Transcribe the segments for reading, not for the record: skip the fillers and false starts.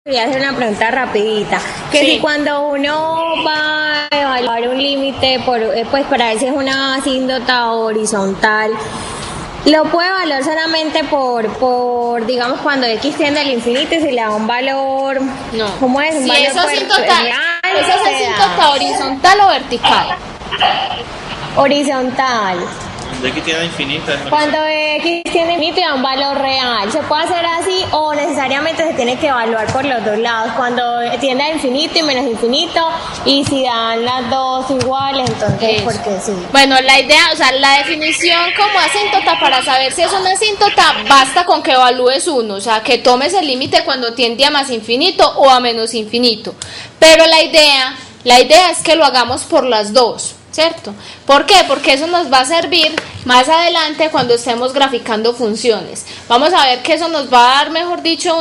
Quería hacer una pregunta rapidita, que si cuando uno va a evaluar un límite pues para ver si es una asíntota horizontal, lo puede evaluar solamente por digamos cuando X tiende al infinito y si le da un valor, no. ¿Cómo es? Un si valor eso es asíntota horizontal o vertical. Horizontal. De X tiene infinita. Cuando X tiene infinito y da un valor real, ¿se puede hacer así o necesariamente se tiene que evaluar por los dos lados? Cuando tiende a infinito y menos infinito, y si dan las dos iguales, entonces, porque sí. Bueno, la idea, o sea, la definición como asíntota, para saber si es una asíntota, basta con que evalúes uno, o sea, que tomes el límite cuando tiende a más infinito o a menos infinito. Pero la idea es que lo hagamos por las dos, ¿cierto? ¿Por qué? Porque eso nos va a servir más adelante cuando estemos graficando funciones. Vamos a ver que eso nos va a dar, mejor dicho,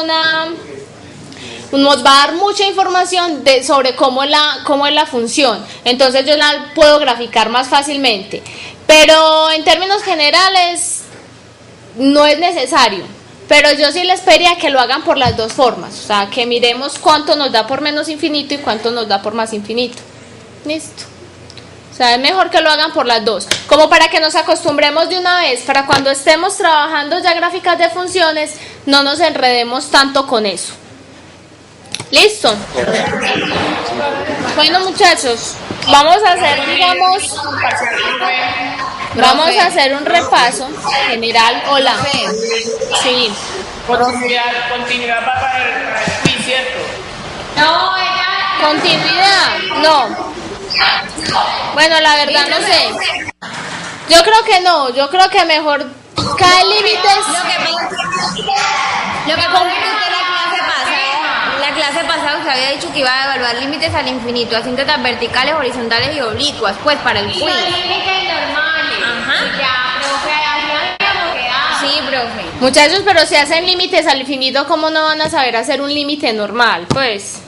nos va a dar mucha información sobre cómo es la función. Entonces yo la puedo graficar más fácilmente. Pero en términos generales no es necesario. Pero yo sí les pediría que lo hagan por las dos formas. O sea, que miremos cuánto nos da por menos infinito y cuánto nos da por más infinito. Listo. O sea, es mejor que lo hagan por las dos, como para que nos acostumbremos de una vez, para cuando estemos trabajando ya gráficas de funciones, no nos enredemos tanto con eso. ¿Listo? Bueno, muchachos, vamos a hacer un repaso general. Hola. Sí. Continuidad para el ¿cierto? No, continuidad, no. Bueno, la verdad no sé. Yo creo que no, yo creo que mejor cae límites. Lo que pasa es que la clase pasada usted había dicho que iba a evaluar límites al infinito, asíntotas verticales, horizontales y oblicuas, pues para el quiz. Límites normales. Ajá. Sí, profe. Muchachos, pero si hacen límites al infinito, ¿cómo no van a saber hacer un límite normal? Pues...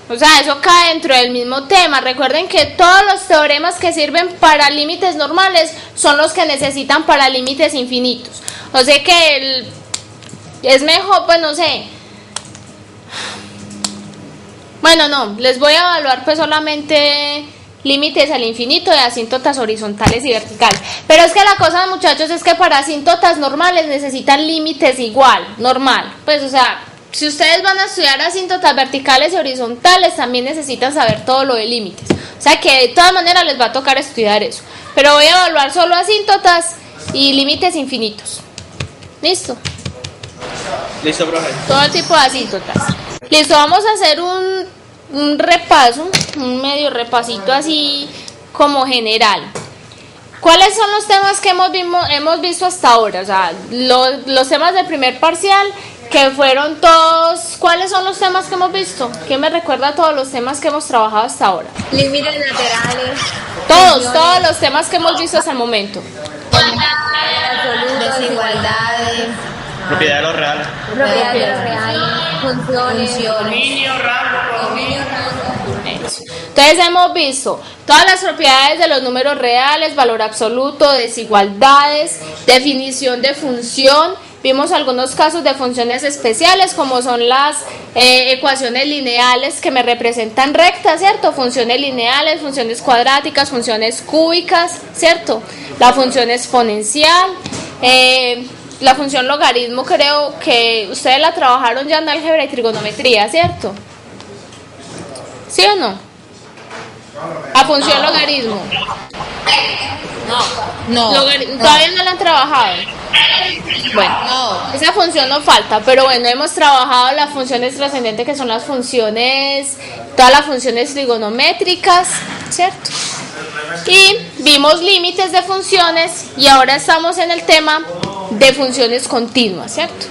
O sea, eso cae dentro del mismo tema. Recuerden que todos los teoremas que sirven para límites normales son los que necesitan para límites infinitos. O sea que es mejor, pues no sé. Bueno, no, les voy a evaluar pues solamente límites al infinito de asíntotas horizontales y verticales. Pero es que la cosa, muchachos, es que para asíntotas normales necesitan límites igual, normal. Pues, o sea... Si ustedes van a estudiar asíntotas verticales y horizontales, también necesitan saber todo lo de límites. O sea que de todas maneras les va a tocar estudiar eso. Pero voy a evaluar solo asíntotas y límites infinitos. ¿Listo? Listo, profe. Todo tipo de asíntotas. Listo, vamos a hacer un repaso, un medio repasito así como general. ¿Cuáles son los temas que hemos visto hasta ahora? O sea, los temas del primer parcial, que fueron todos. ¿Cuáles son los temas que hemos visto? ¿Quién me recuerda todos los temas que hemos trabajado hasta ahora? Límites laterales. Todos los temas que hemos visto hasta el momento. Desigualdades. Propiedad de los reales. Propiedad de los reales. Funciones. Dominio, rango, dominio. Entonces hemos visto todas las propiedades de los números reales, valor absoluto, desigualdades, definición de función. Vimos algunos casos de funciones especiales, como son las ecuaciones lineales que me representan rectas, ¿cierto? Funciones lineales, funciones cuadráticas, funciones cúbicas, ¿cierto? La función exponencial, la función logaritmo, creo que ustedes la trabajaron ya en álgebra y trigonometría, ¿cierto? ¿Sí o no? La función logaritmo. No. Todavía no la han trabajado. Bueno, esa función no falta, pero bueno, hemos trabajado las funciones trascendentes, que son las funciones, todas las funciones trigonométricas, ¿cierto? Y vimos límites de funciones y ahora estamos en el tema de funciones continuas, ¿cierto?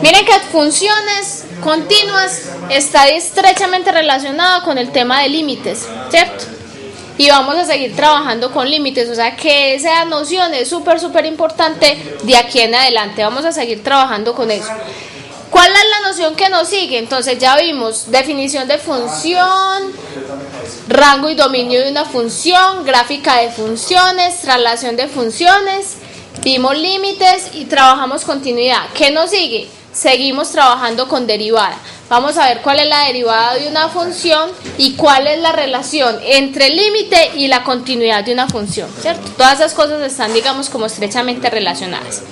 Miren que funciones continuas está estrechamente relacionado con el tema de límites, ¿cierto? Y vamos a seguir trabajando con límites, o sea que esa noción es súper importante de aquí en adelante. Vamos a seguir trabajando con eso. ¿Cuál es la noción que nos sigue? Entonces ya vimos definición de función, rango y dominio de una función, gráfica de funciones, traslación de funciones, vimos límites y trabajamos continuidad. ¿Qué nos sigue? Seguimos trabajando con derivada. Vamos a ver cuál es la derivada de una función y cuál es la relación entre el límite y la continuidad de una función, ¿cierto? Todas esas cosas están, digamos, como estrechamente relacionadas.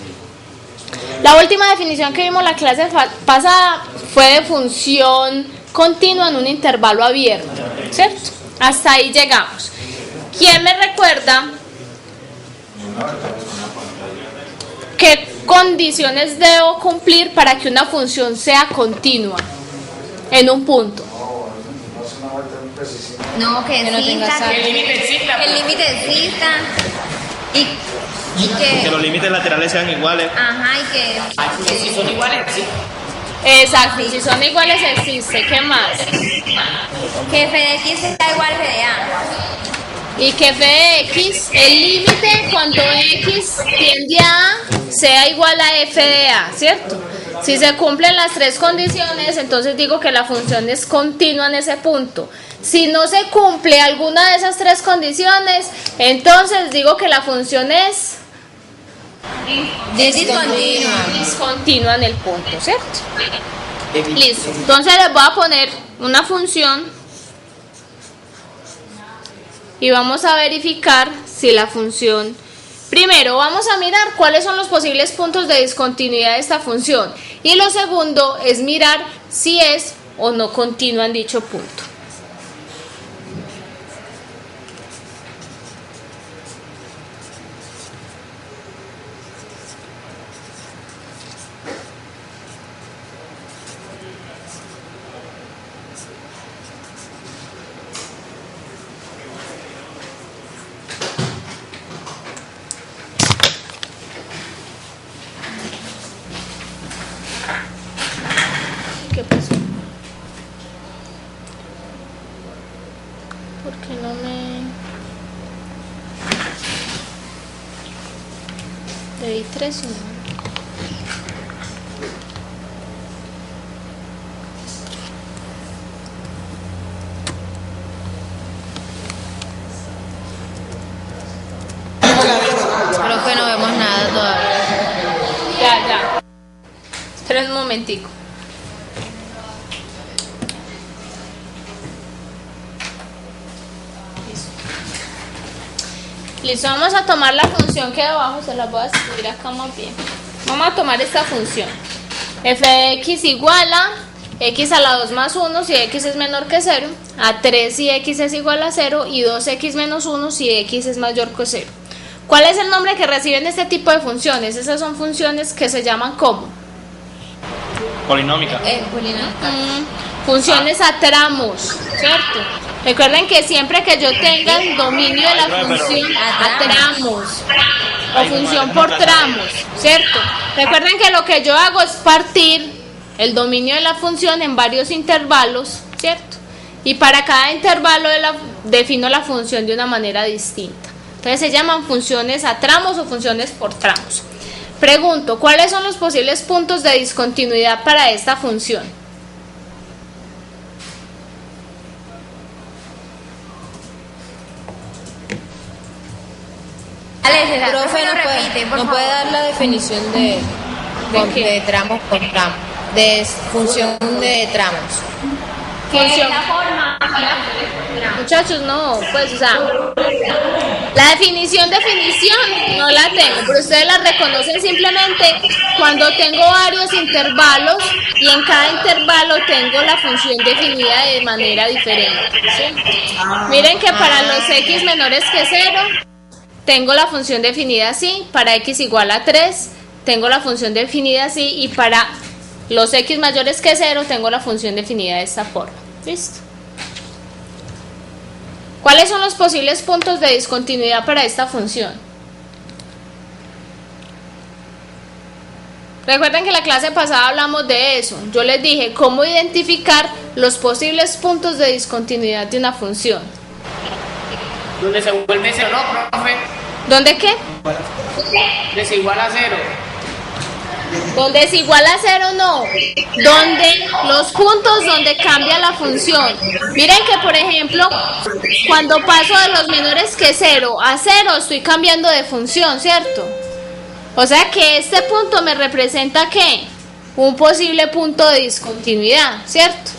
La última definición que vimos la clase pasada fue de función continua en un intervalo abierto, ¿cierto? Hasta ahí llegamos. ¿Quién me recuerda qué condiciones debo cumplir para que una función sea continua en un punto? No, que Que el límite exista. que el límite exista y Que los límites laterales sean iguales. ajá, y que Si son iguales, sí. Exacto, si son iguales existe, ¿qué más? f de x está igual a f de a. Y que f de x, el límite cuando x tiende a A sea igual a f de a, ¿cierto? Si se cumplen las tres condiciones, entonces digo que la función es continua en ese punto. Si no se cumple alguna de esas tres condiciones, entonces digo que la función es discontinua en el punto, ¿cierto? Listo. Entonces les voy a poner una función y vamos a verificar si la función... Primero vamos a mirar cuáles son los posibles puntos de discontinuidad de esta función y lo segundo es mirar si es o no continua en dicho punto. ¿Qué pasó? ¿Por qué no me...? Le di 3 y no. Profe, no vemos nada todavía. Ya. Esperen un momentico. Listo, vamos a tomar la función que debajo, se la voy a escribir acá más bien. Vamos a tomar esta función. F de x igual a x a la 2 más 1 si x es menor que 0, a 3 si x es igual a 0 y 2x menos 1 si x es mayor que 0. ¿Cuál es el nombre que reciben este tipo de funciones? Esas son funciones que se llaman ¿cómo? Polinómica. Funciones a tramos, ¿cierto? Recuerden que siempre que yo tenga el dominio de la función a tramos o función por tramos, ¿cierto? Recuerden que lo que yo hago es partir el dominio de la función en varios intervalos, ¿cierto? Y para cada intervalo defino la función de una manera distinta. Entonces se llaman funciones a tramos o funciones por tramos. Pregunto, ¿cuáles son los posibles puntos de discontinuidad para esta función? Profe, ¿no puede dar la definición de tramos por tramos? De función de tramos. Función. Muchachos, no, pues, o sea, la definición no la tengo, pero ustedes la reconocen simplemente cuando tengo varios intervalos y en cada intervalo tengo la función definida de manera diferente, ¿sí? Miren que para los x menores que 0 tengo la función definida así, para x igual a 3 tengo la función definida así y para los x mayores que 0 tengo la función definida de esta forma. ¿Listo? ¿Cuáles son los posibles puntos de discontinuidad para esta función? Recuerden que en la clase pasada hablamos de eso. Yo les dije cómo identificar los posibles puntos de discontinuidad de una función. Donde se vuelve cero, ¿no, profe? ¿Dónde qué? Donde se iguala a 0. Donde es igual a 0 no, donde los puntos donde cambia la función. Miren que por ejemplo, cuando paso de los menores que 0 a 0 estoy cambiando de función, ¿cierto? O sea que este punto me representa ¿qué? un posible punto de discontinuidad, ¿cierto?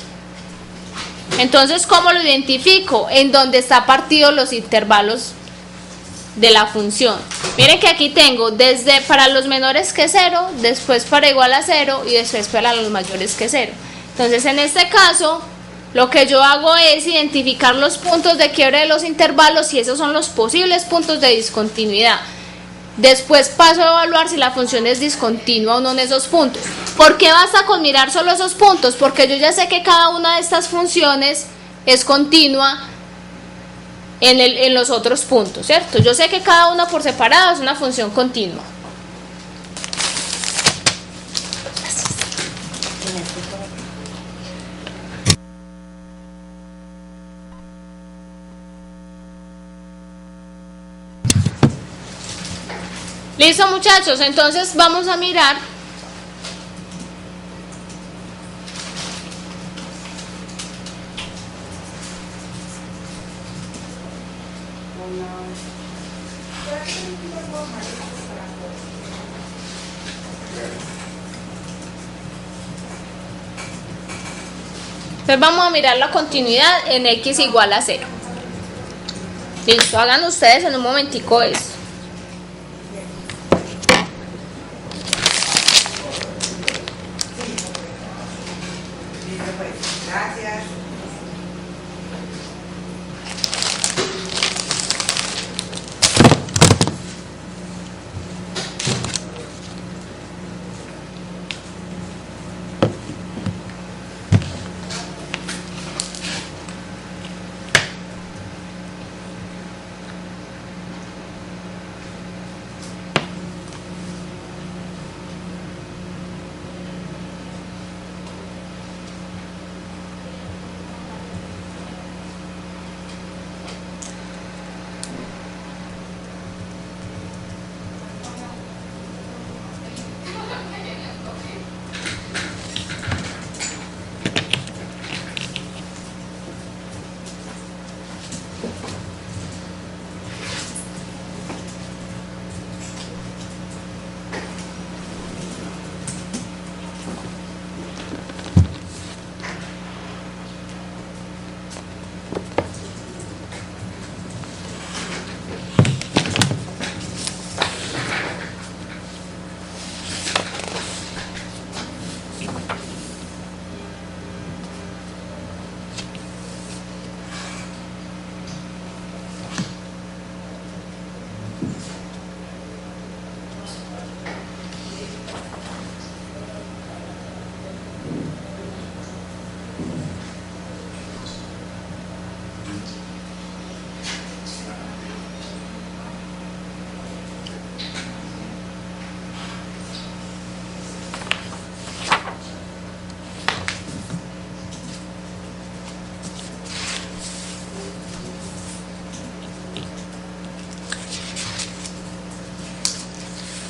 Entonces, ¿cómo lo identifico? En donde está partido los intervalos de la función. Miren que aquí tengo desde para los menores que 0, después para igual a 0 y después para los mayores que 0. Entonces, en este caso, lo que yo hago es identificar los puntos de quiebre de los intervalos y esos son los posibles puntos de discontinuidad. Después paso a evaluar si la función es discontinua o no en esos puntos. ¿Por qué basta con mirar solo esos puntos? Porque yo ya sé que cada una de estas funciones es continua en los otros puntos, ¿cierto? Yo sé que cada una por separado es una función continua. Listo, muchachos, entonces vamos a mirar entonces vamos a mirar la continuidad en x igual a 0. Listo, hagan ustedes en un momentico eso.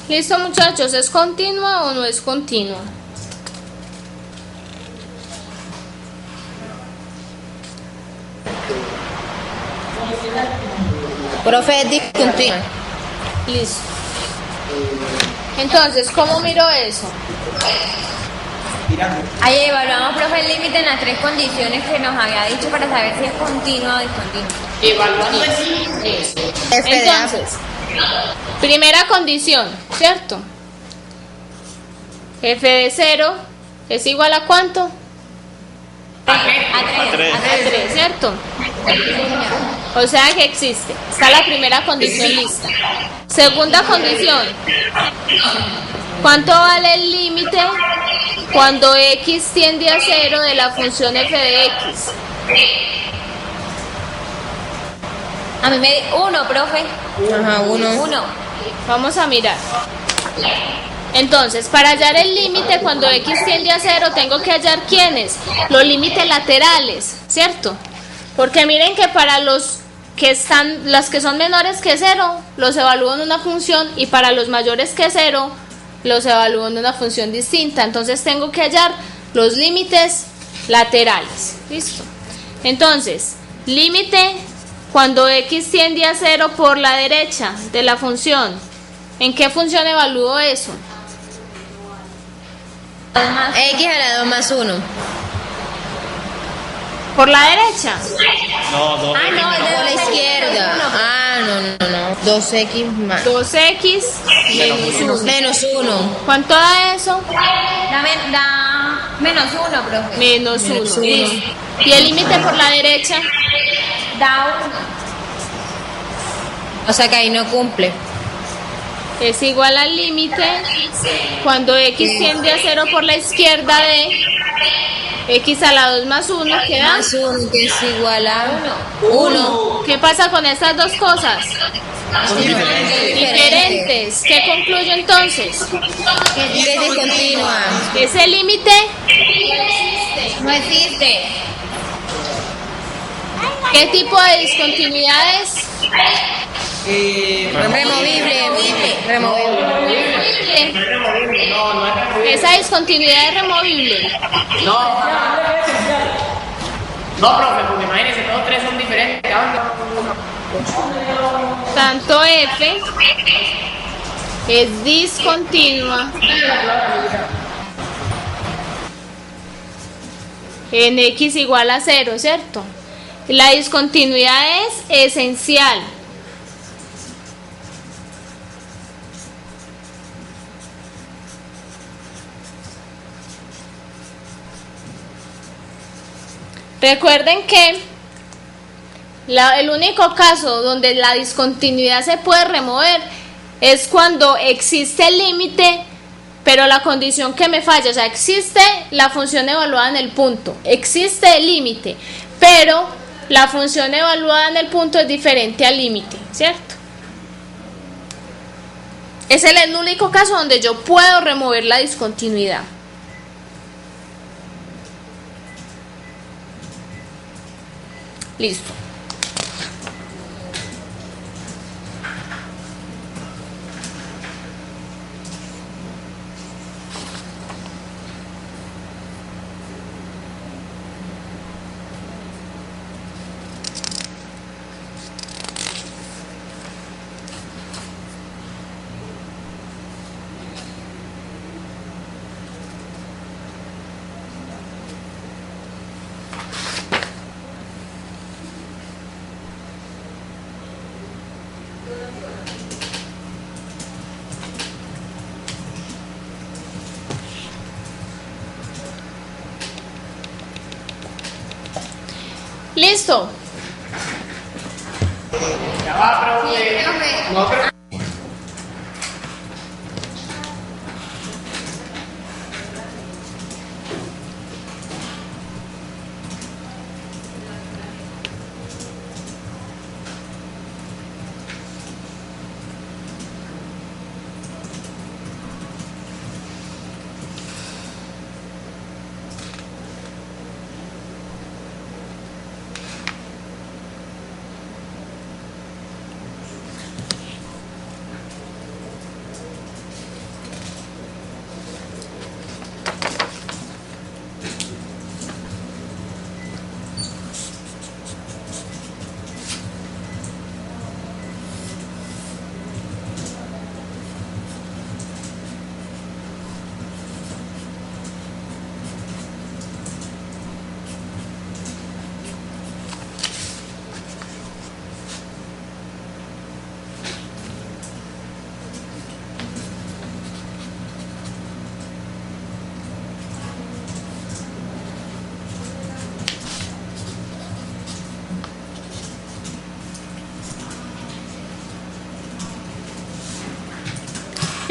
Listo, muchachos, ¿es continua o no es continua? Profe, es discontinua. Listo. Entonces, ¿cómo miro eso? Ahí evaluamos, profe, el límite en las 3 condiciones que nos había dicho para saber si es continua o discontinua. Evaluando eso. Entonces, primera condición, ¿cierto? F de 0 es igual a ¿cuánto? A 3. A 3, ¿cierto? O sea que existe. Está la primera condición lista. Segunda condición. ¿Cuánto vale el límite cuando x tiende a 0 de la función f de x? A mí me 1, profe. Ajá, 1. 1. Vamos a mirar. Entonces, para hallar el límite cuando x tiende a 0, tengo que hallar ¿quiénes? Los límites laterales, ¿cierto? Porque miren que para las que son menores que 0, los evalúo en una función, y para los mayores que 0, los evalúo en una función distinta. Entonces tengo que hallar los límites laterales. ¿Listo? Entonces, límite cuando x tiende a 0 por la derecha de la función. ¿En qué función evalúo eso? X a la 2 más 1. Por la derecha. No, no. Por la izquierda. No. 2X más. 2x menos 1. Menos 1. ¿Cuánto da eso? Da menos 1, profe. Menos 1. Menos uno. ¿Y el límite por la derecha? Da O sea que ahí no cumple. Es igual al límite cuando x tiende a 0 por la izquierda de x a la 2 más 1 queda Más 1 que es igual a 1. ¿Qué pasa con estas dos cosas? Diferentes. ¿Qué concluyo entonces? Que es discontinua. Ese límite No existe. ¿qué tipo de discontinuidades? Removible. Esa discontinuidad es removible. No, profe, porque imagínense, todos tres son diferentes. Tanto f es discontinua en x igual a 0, ¿cierto? La discontinuidad es esencial. Recuerden que el único caso donde la discontinuidad se puede remover es cuando existe el límite, pero la condición que me falla, o sea, existe la función evaluada en el punto, existe el límite, pero la función evaluada en el punto es diferente al límite, ¿cierto? Ese es el único caso donde yo puedo remover la discontinuidad. Listo. Listo.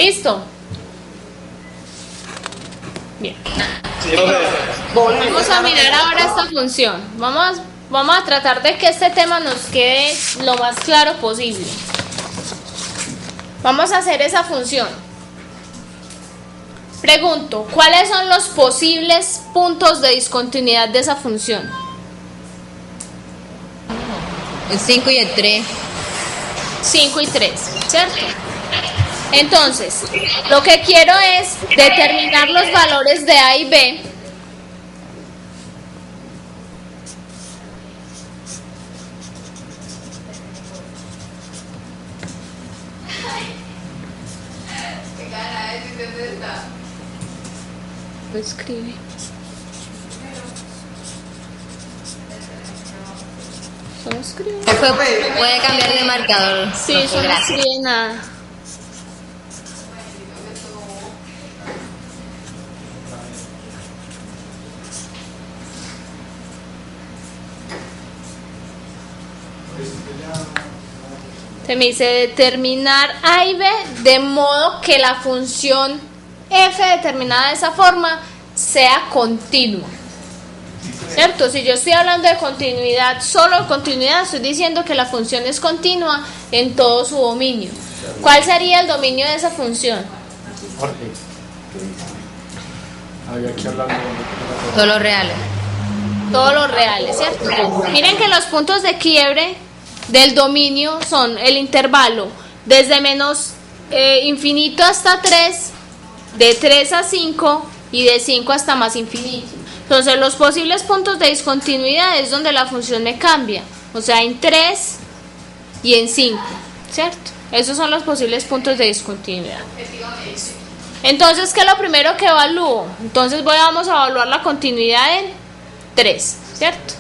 Listo. Bien. Sí, profe. Vamos a mirar ahora esta función. Vamos a tratar de que este tema nos quede lo más claro posible. Vamos a hacer esa función. Pregunto, ¿cuáles son los posibles puntos de discontinuidad de esa función? El 5 y el 3. 5 y 3, ¿cierto? Entonces, lo que quiero es determinar los valores de A y B Lo escribe. Solo escribe. Puede cambiar de marcador. Sí, Profe, solo gracias. escribe nada. Se me dice determinar A y B de modo que la función f determinada de esa forma sea continua. ¿Cierto? Si yo estoy hablando de continuidad, solo de continuidad, estoy diciendo que la función es continua en todo su dominio. ¿Cuál sería el dominio de esa función? Había que hablar de Todos los reales. Todos los reales, ¿cierto? Miren que los puntos de quiebre del dominio son el intervalo desde menos infinito hasta 3, de 3 a 5 y de 5 hasta más infinito. Entonces los posibles puntos de discontinuidad es donde la función me cambia, o sea, en 3 y en 5, ¿cierto? Esos son los posibles puntos de discontinuidad. Entonces, ¿qué es lo primero que evalúo? Entonces vamos a evaluar la continuidad en 3, ¿cierto?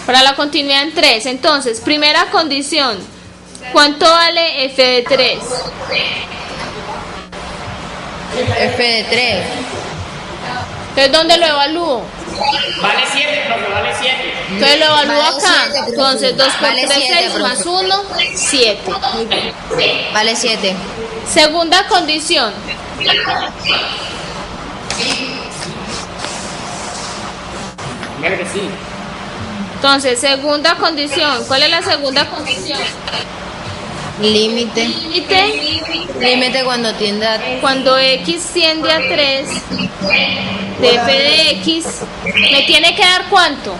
Para la continuidad en 3, entonces, primera condición, ¿cuánto vale f de 3? F de 3. Entonces, ¿dónde lo evalúo? Vale 7, profe, vale 7. Entonces lo evalúo Vale acá. 7, profe. Entonces 2 por Vale 3, 7, 6 más profe. 1, 7. Vale 7. Segunda condición. Mira que sí. Entonces, segunda condición. ¿Cuál es la segunda condición? Límite. Límite Límite cuando tiende a... cuando x tiende a 3 de f de x. ¿Me tiene que dar cuánto?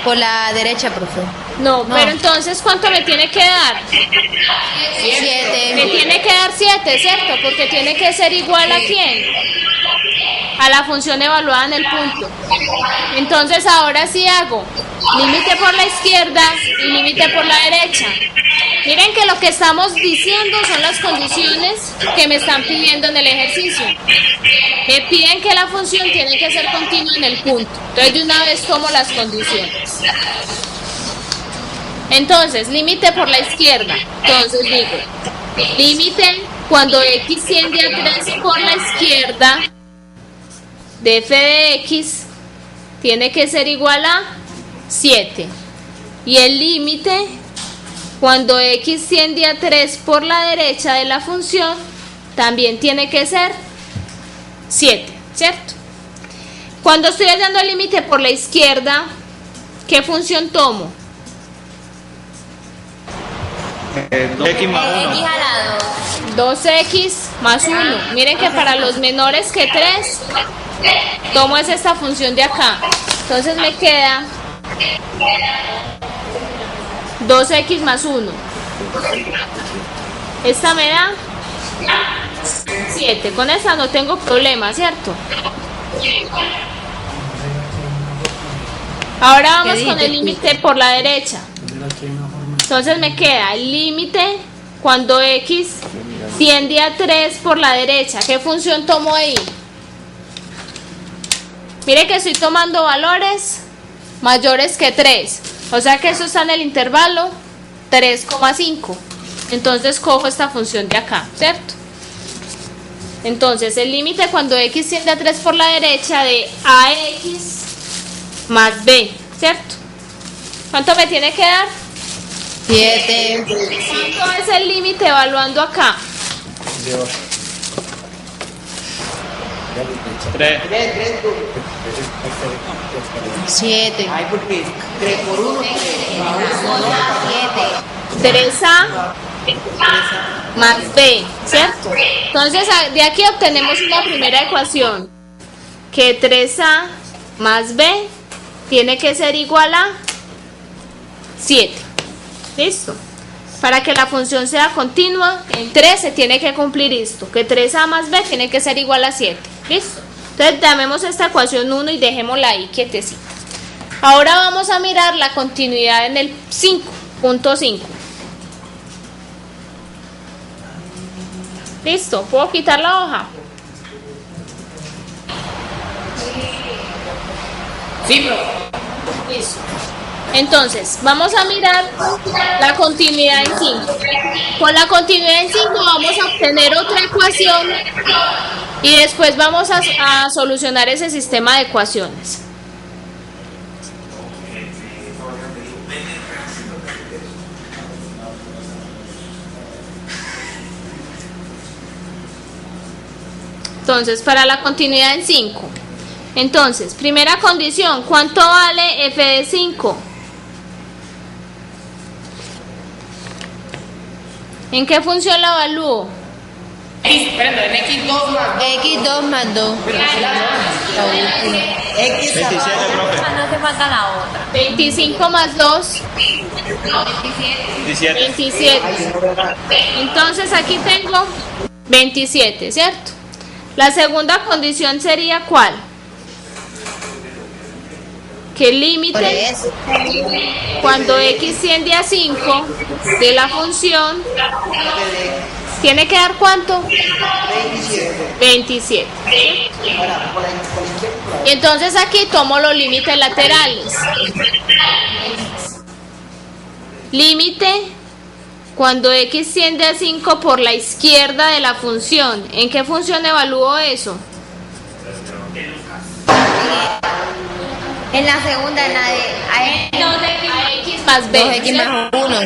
Por la derecha, profe. No, pero entonces, ¿cuánto me tiene que dar? 7. Me tiene que dar 7, ¿cierto? Porque tiene que ser igual a quién? A la función evaluada en el punto. Entonces ahora sí hago límite por la izquierda y límite por la derecha. Miren que lo que estamos diciendo son las condiciones que me están pidiendo en el ejercicio. Me piden que la función tiene que ser continua en el punto. Entonces de una vez tomo las condiciones. Entonces, límite por la izquierda. Entonces digo, límite cuando x tiende a 3 por la izquierda de f de x tiene que ser igual a 7. Y el límite cuando x tiende a 3 por la derecha de la función también tiene que ser 7, ¿cierto? Cuando estoy hallando el límite por la izquierda, ¿qué función tomo? 2x más 1. X al lado. 2x más 1. Miren que para los menores que 3, tomo es esta función de acá. Entonces me queda 2x más 1. Esta me da 7. Con esta no tengo problema, ¿cierto? Ahora vamos con el límite por la derecha. Entonces me queda el límite cuando x tiende a 3 por la derecha. ¿Qué función tomo ahí? Mire que estoy tomando valores mayores que 3. O sea que eso está en el intervalo 3,5. Entonces cojo esta función de acá, ¿cierto? Entonces el límite cuando x tiende a 3 por la derecha de ax más b, ¿cierto? ¿Cuánto me tiene que dar? 7. ¿Cuánto es el límite evaluando acá? 3. 7. Ay, porque 3 por 1, 3a más b, ¿cierto? Entonces de aquí obtenemos una primera ecuación, que 3a más b tiene que ser igual a 7. ¿Listo? Para que la función sea continua, en 3 se tiene que cumplir esto, que 3a más b tiene que ser igual a 7. ¿Listo? Entonces llamemos esta ecuación 1 y dejémosla ahí quietecita. Ahora vamos a mirar la continuidad en el 5.5. Listo, ¿puedo quitar la hoja? Sí, profe. Listo. Entonces, vamos a mirar la continuidad en 5. Con la continuidad en 5 vamos a obtener otra ecuación y después vamos a solucionar ese sistema de ecuaciones. Entonces, para la continuidad en 5. Entonces, primera condición, ¿cuánto vale f de 5? ¿En qué función la evalúo? Espera, en X2 más. X2 más 2. La última. X 27, profe. no hace falta la otra. 25 más 2, 17. 27. Entonces aquí tengo 27, ¿cierto? La segunda condición sería ¿cuál? Que el límite, Por eso. cuando x tiende a 5 de la función, ¿tiene que dar cuánto? 27. Y entonces aquí tomo los límites laterales. Límite cuando x tiende a 5 por la izquierda de la función. ¿En qué función evalúo eso? En la segunda, en la de A x más b. 2x más 1.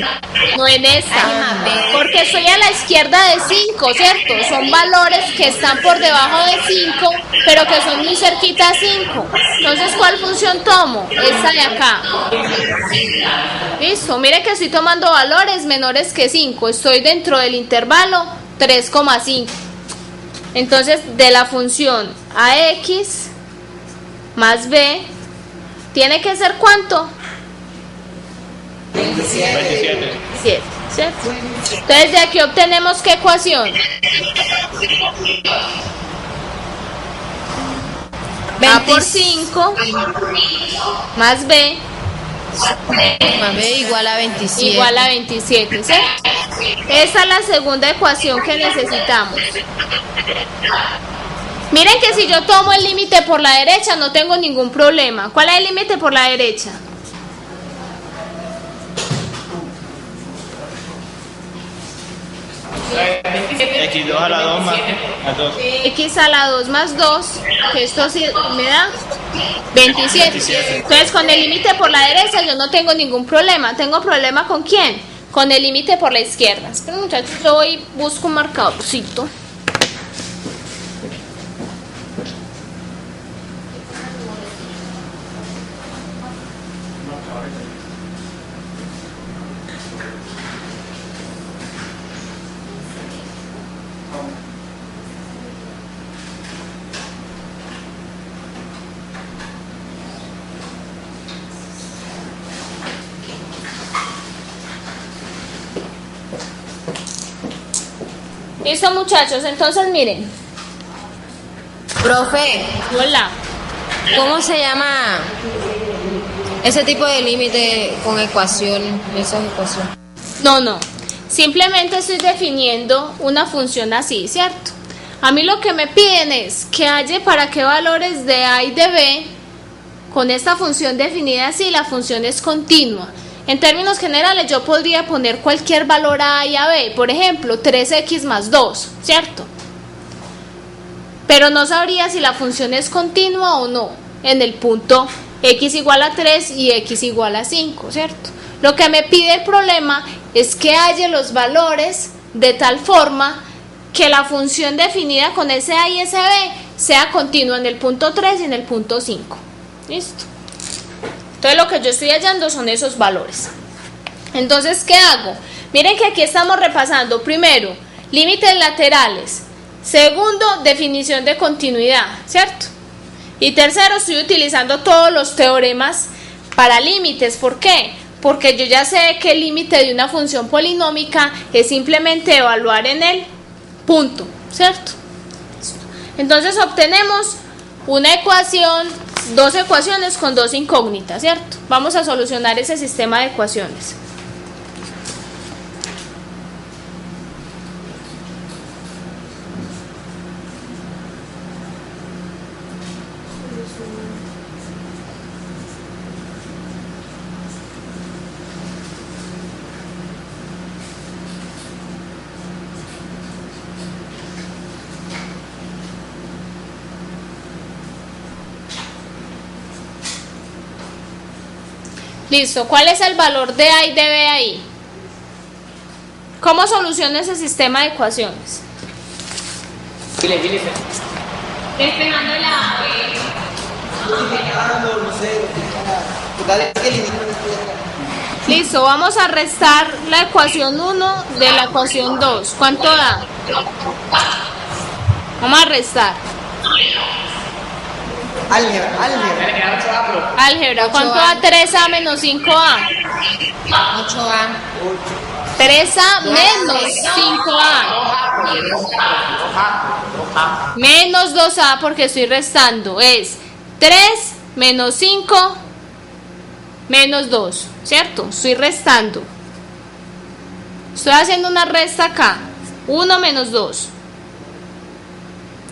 No en esta, Ay, más b. porque estoy a la izquierda de 5, ¿cierto? Son valores que están por debajo de 5, pero que son muy cerquita a 5. Entonces, ¿cuál función tomo? Esta de acá. Listo, mire que estoy tomando valores menores que 5. Estoy dentro del intervalo 3,5. Entonces, de la función ax más b, ¿tiene que ser cuánto? 27. 7, ¿cierto? Entonces de aquí obtenemos ¿qué ecuación? A por 5 más B Más b igual a 27. igual a 27, ¿cierto? Esa es la segunda ecuación que necesitamos. Miren que si yo tomo el límite por la derecha no tengo ningún problema. ¿Cuál es el límite por la derecha? X2 a la 2 más 2. X a la 2 más 2, que esto sí me da 27. 27. Entonces con el límite por la derecha yo no tengo ningún problema. ¿Tengo problema con quién? Con el límite por la izquierda. Esperen, muchachos, yo voy y busco un marcadorcito. Listo, muchachos, entonces miren. Profe, Hola. ¿cómo se llama ese tipo de límite con ecuación? Esas ecuaciones. No. Simplemente estoy definiendo una función así, ¿cierto? A mí lo que me piden es que halle para qué valores de A y de B, con esta función definida así, la función es continua. En términos generales, yo podría poner cualquier valor a A y a B, por ejemplo, 3x más 2, ¿cierto? Pero no sabría si la función es continua o no, en el punto x igual a 3 y x igual a 5, ¿cierto? Lo que me pide el problema es que halle los valores de tal forma que la función definida con ese A y ese B sea continua en el punto 3 y en el punto 5. ¿Listo? Entonces lo que yo estoy hallando son esos valores. Entonces, ¿qué hago? Miren que aquí estamos repasando primero límites laterales, segundo definición de continuidad, ¿cierto? Y tercero estoy utilizando todos los teoremas para límites. ¿Por qué? Porque yo ya sé que el límite de una función polinómica es simplemente evaluar en el punto, ¿cierto? Entonces obtenemos una ecuación dos ecuaciones con dos incógnitas, ¿cierto? Vamos a solucionar ese sistema de ecuaciones. Listo, ¿cuál es el valor de A y de B ahí? ¿Cómo soluciona ese sistema de ecuaciones? Despejando la Listo, vamos a restar la ecuación 1 de la ecuación 2. ¿Cuánto da? Vamos a restar. Álgebra, ¿cuánto da 3A menos 5A? 8A. 3A menos 5A. Menos 2A porque estoy restando. Es 3 menos 5 menos 2, ¿cierto? Estoy restando. Estoy haciendo una resta acá. 1 menos 2.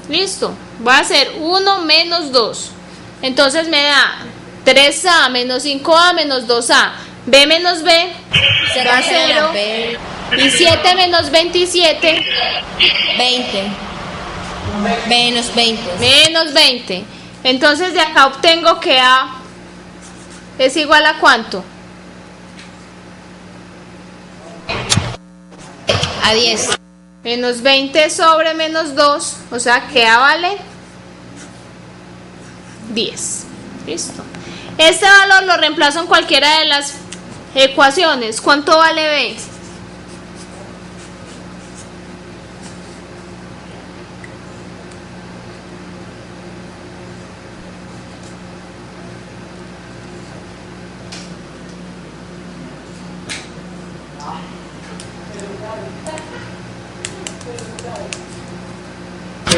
Listo. Va a ser 1 menos 2. Entonces me da 3A menos 5A menos 2A. B menos B será 0. Y 7 menos 27. 20. Menos 20. Menos 20. Entonces de acá obtengo que A es igual a ¿cuánto? A 10. Menos 20 sobre menos 2. O sea que A vale 10. Listo. Este valor lo reemplazo en cualquiera de las ecuaciones. ¿Cuánto vale B?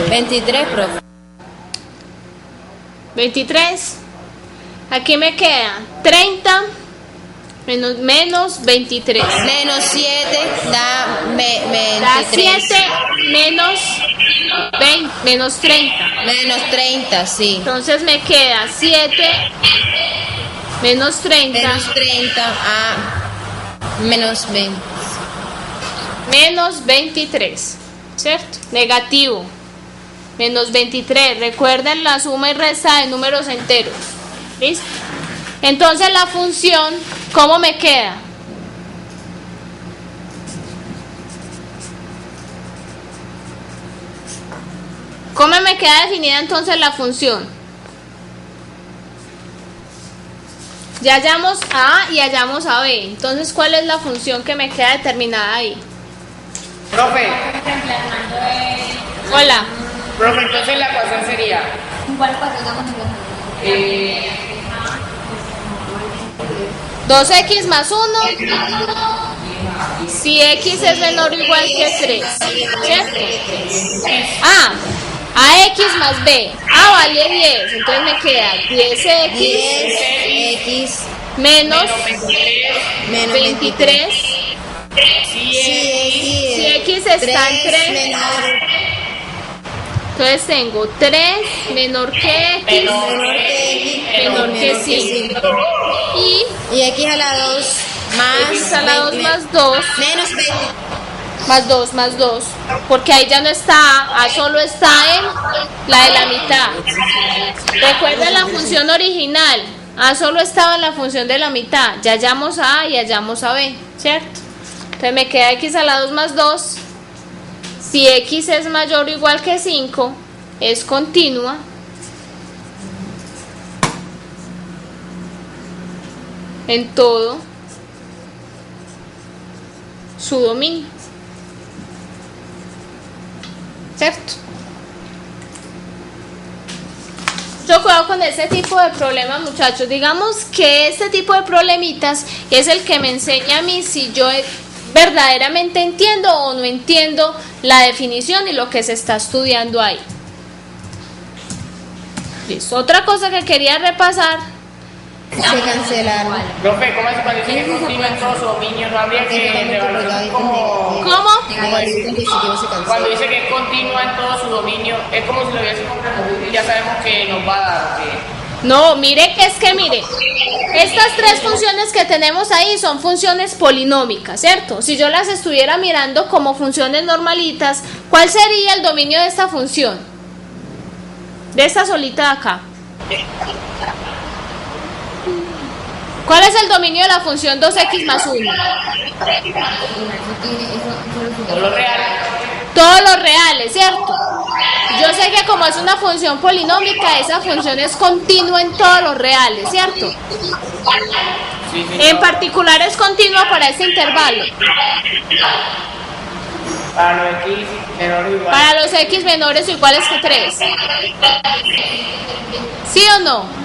¿23, profe? 23. Aquí me queda 30 menos 23. Menos 7 da Da 23. 7 menos 20, menos 30. Menos 30, sí. Entonces me queda 7 menos 30 Menos 30 a menos 20. menos 23. ¿Cierto? Negativo. Menos 23. Recuerden la suma y resta de números enteros. ¿Listo? Entonces la función, ¿cómo me queda? ¿Cómo me queda definida entonces la función? Ya hallamos a A y hallamos a B. Entonces, ¿cuál es la función que me queda determinada ahí? Profe, Hola. profe, entonces la ecuación sería ¿Cuál ecuación estamos empezando? 2x más 1 si x es menor o igual que 3, ¿cierto? Ax más b, a vale 10, entonces me queda 10x 10x menos menos 23 si x está en 3, menor, entonces tengo 3 menor que x menor que x menor que 5 y y x a la 2 más x a la 2 20, más 2 menos 20. más 2, porque ahí ya no está A, solo está en la de la mitad. Recuerden la función original, A solo estaba en la función de la mitad, ya hallamos a A y hallamos a B, ¿cierto? Entonces me queda x a la 2 más 2, si x es mayor o igual que 5, es continua, en todo su dominio. ¿Cierto? Yo cuidado con este tipo de problemas, muchachos. Digamos que este tipo de problemitas es el que me enseña a mí si yo verdaderamente entiendo o no entiendo la definición y lo que se está estudiando ahí. Listo. Otra cosa que quería repasar. Se cancelaron. Profe, ¿cómo es cuando dice que continúa en todo su dominio? ¿No habría que revaluar como... ¿Cómo? Cuando dice que continúa en todo su dominio, es como si lo hubiese comprado y ya sabemos que nos va a dar. No, mire, estas tres funciones que tenemos ahí son funciones polinómicas, ¿cierto? Si yo las estuviera mirando como funciones normalitas, ¿cuál sería el dominio de esta función? De esta solita de acá. ¿Cuál es el dominio de la función 2x más 1? Todo lo real. Todos los reales, ¿cierto? Yo sé que como es una función polinómica, esa función es continua en todos los reales, ¿cierto? Sí, En particular es continua para este intervalo. Para los x menores o iguales. Para los x menores o iguales que 3. ¿Sí o no?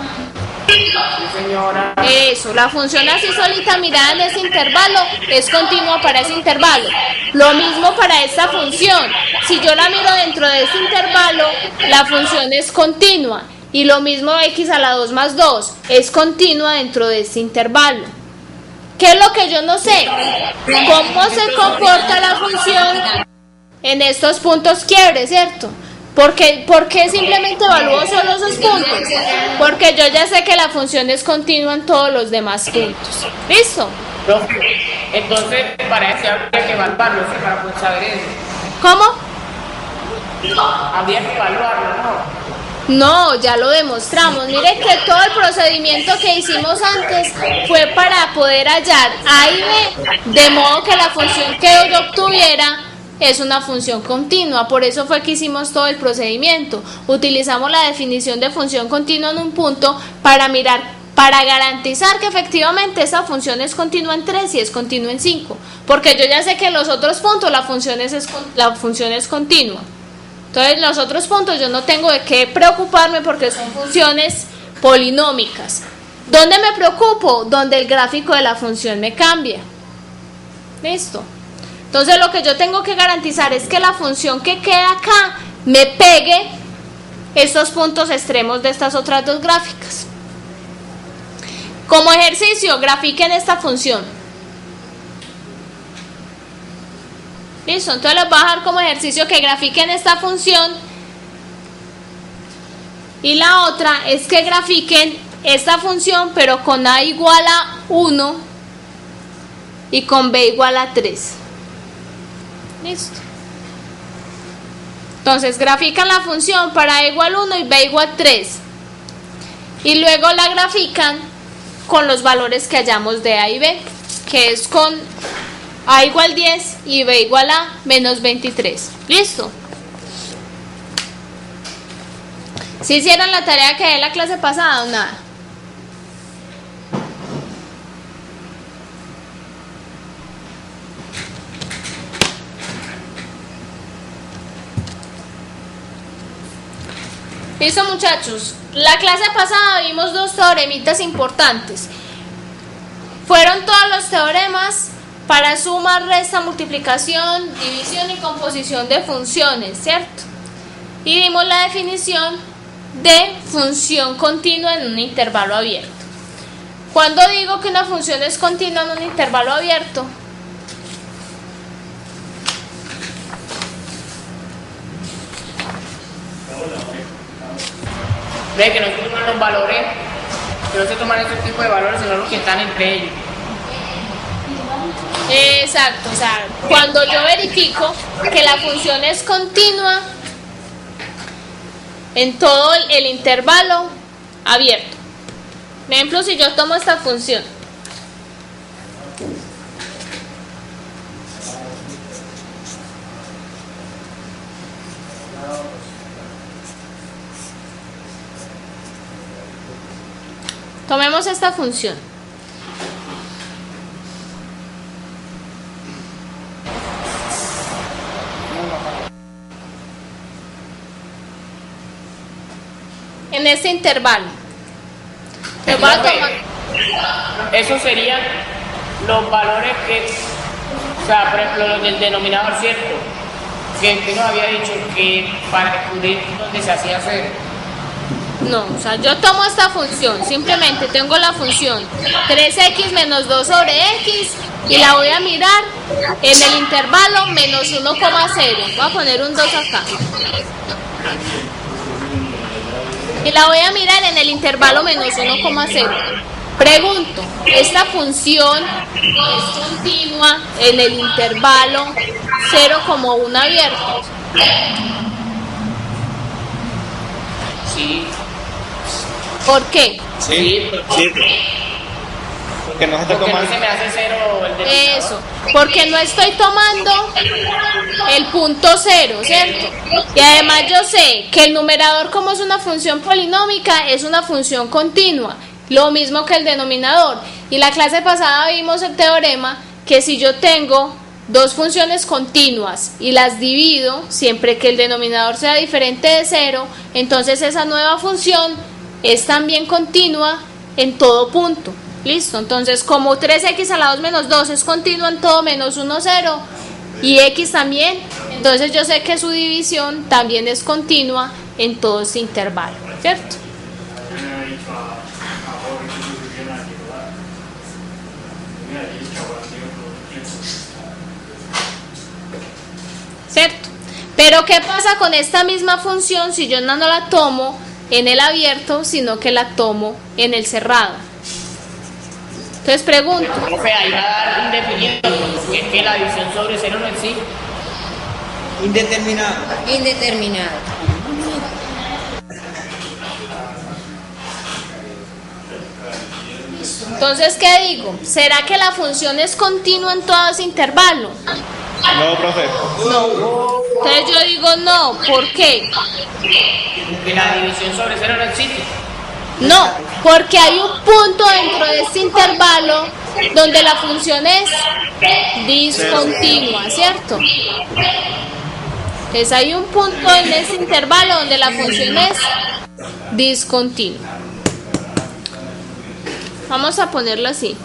Sí, señora. Eso, la función así solita mirada en ese intervalo es continua para ese intervalo. Lo mismo para esta función. Si yo la miro dentro de este intervalo, la función es continua. Y lo mismo x a la 2 más 2 es continua dentro de este intervalo. ¿Qué es lo que yo no sé? ¿Cómo se comporta la función en estos puntos quiebres, cierto? ¿Por qué simplemente evalúo solo esos puntos? Porque yo ya sé que la función es continua en todos los demás puntos. ¿Listo? Profe, entonces para eso habría que evaluarlo, ¿sí? Para poder saber eso. ¿Cómo? Habría que evaluarlo, ¿no? No, ya lo demostramos. Mire que todo el procedimiento que hicimos antes fue para poder hallar A y B, de modo que la función que yo obtuviera es una función continua. Por eso fue que hicimos todo el procedimiento. Utilizamos la definición de función continua en un punto para mirar, para garantizar que efectivamente esa función es continua en 3 y es continua en 5. Porque yo ya sé que en los otros puntos la función es continua. Entonces en los otros puntos yo no tengo de qué preocuparme porque son funciones polinómicas. ¿Dónde me preocupo? Donde el gráfico de la función me cambia. ¿Listo? Entonces lo que yo tengo que garantizar es que la función que queda acá me pegue estos puntos extremos de estas otras dos gráficas. Como ejercicio, grafiquen esta función. Listo, entonces les voy a dejar como ejercicio que grafiquen esta función. Y la otra es que grafiquen esta función pero con A igual a 1 y con B igual a 3. Listo. Entonces grafican la función para A igual 1 y B igual 3. Y luego la grafican con los valores que hallamos de A y B, que es con A igual 10 y B igual a menos 23. ¿Listo? ¿Sí hicieron la tarea que de la clase pasada o nada? Listo, muchachos, la clase pasada vimos dos teoremitas importantes. Fueron todos los teoremas para suma, resta, multiplicación, división y composición de funciones, ¿cierto? Y vimos la definición de función continua en un intervalo abierto. Cuando digo que una función es continua en un intervalo abierto, Ve que no se toman los valores, que no se toman ese tipo de valores, sino los que están entre ellos. exacto, o sea, cuando yo verifico que la función es continua en todo el intervalo abierto. Por ejemplo, si yo tomo esta función, tomemos esta función. En este intervalo. Voy a tomar. Esos serían los valores que, o sea, por ejemplo, los del denominador, ¿cierto? Que nos había dicho que para descubrir dónde se hacía cero. No, o sea, yo tomo esta función, simplemente tengo la función 3x menos 2 sobre x y la voy a mirar en el intervalo menos 1,0. Voy a poner un 2 acá. Y la voy a mirar en el intervalo menos 1,0. Pregunto, ¿esta función es continua en el intervalo 0,1 abierto? Sí. ¿Por qué? Sí. Porque no se está Porque no tomando. se me hace cero el denominador. Eso, porque no estoy tomando el punto 0, ¿cierto? Y además yo sé que el numerador, como es una función polinómica, es una función continua, lo mismo que el denominador. Y la clase pasada vimos el teorema que si yo tengo dos funciones continuas y las divido, siempre que el denominador sea diferente de 0, entonces esa nueva función es también continua en todo punto. Listo, entonces como 3x a la 2 menos 2 es continua en todo menos 1, 0 y x también, entonces yo sé que su división también es continua en todo ese intervalo, ¿cierto? ¿Cierto? Pero ¿qué pasa con esta misma función si yo no la tomo en el abierto, sino que la tomo en el cerrado? Entonces pregunto. Profe, ahí va a dar indefinido, que la división sobre 0 no existe. Indeterminado. Indeterminado. Entonces, ¿qué digo? ¿Será que la función es continua en todo ese intervalo? No, profe. No. Entonces yo digo no. ¿Por qué? Que la división sobre 0 no existe. No, porque hay un punto dentro de este intervalo donde la función es discontinua, ¿cierto? Entonces hay un punto en ese intervalo donde la función es discontinua. Vamos a ponerlo así.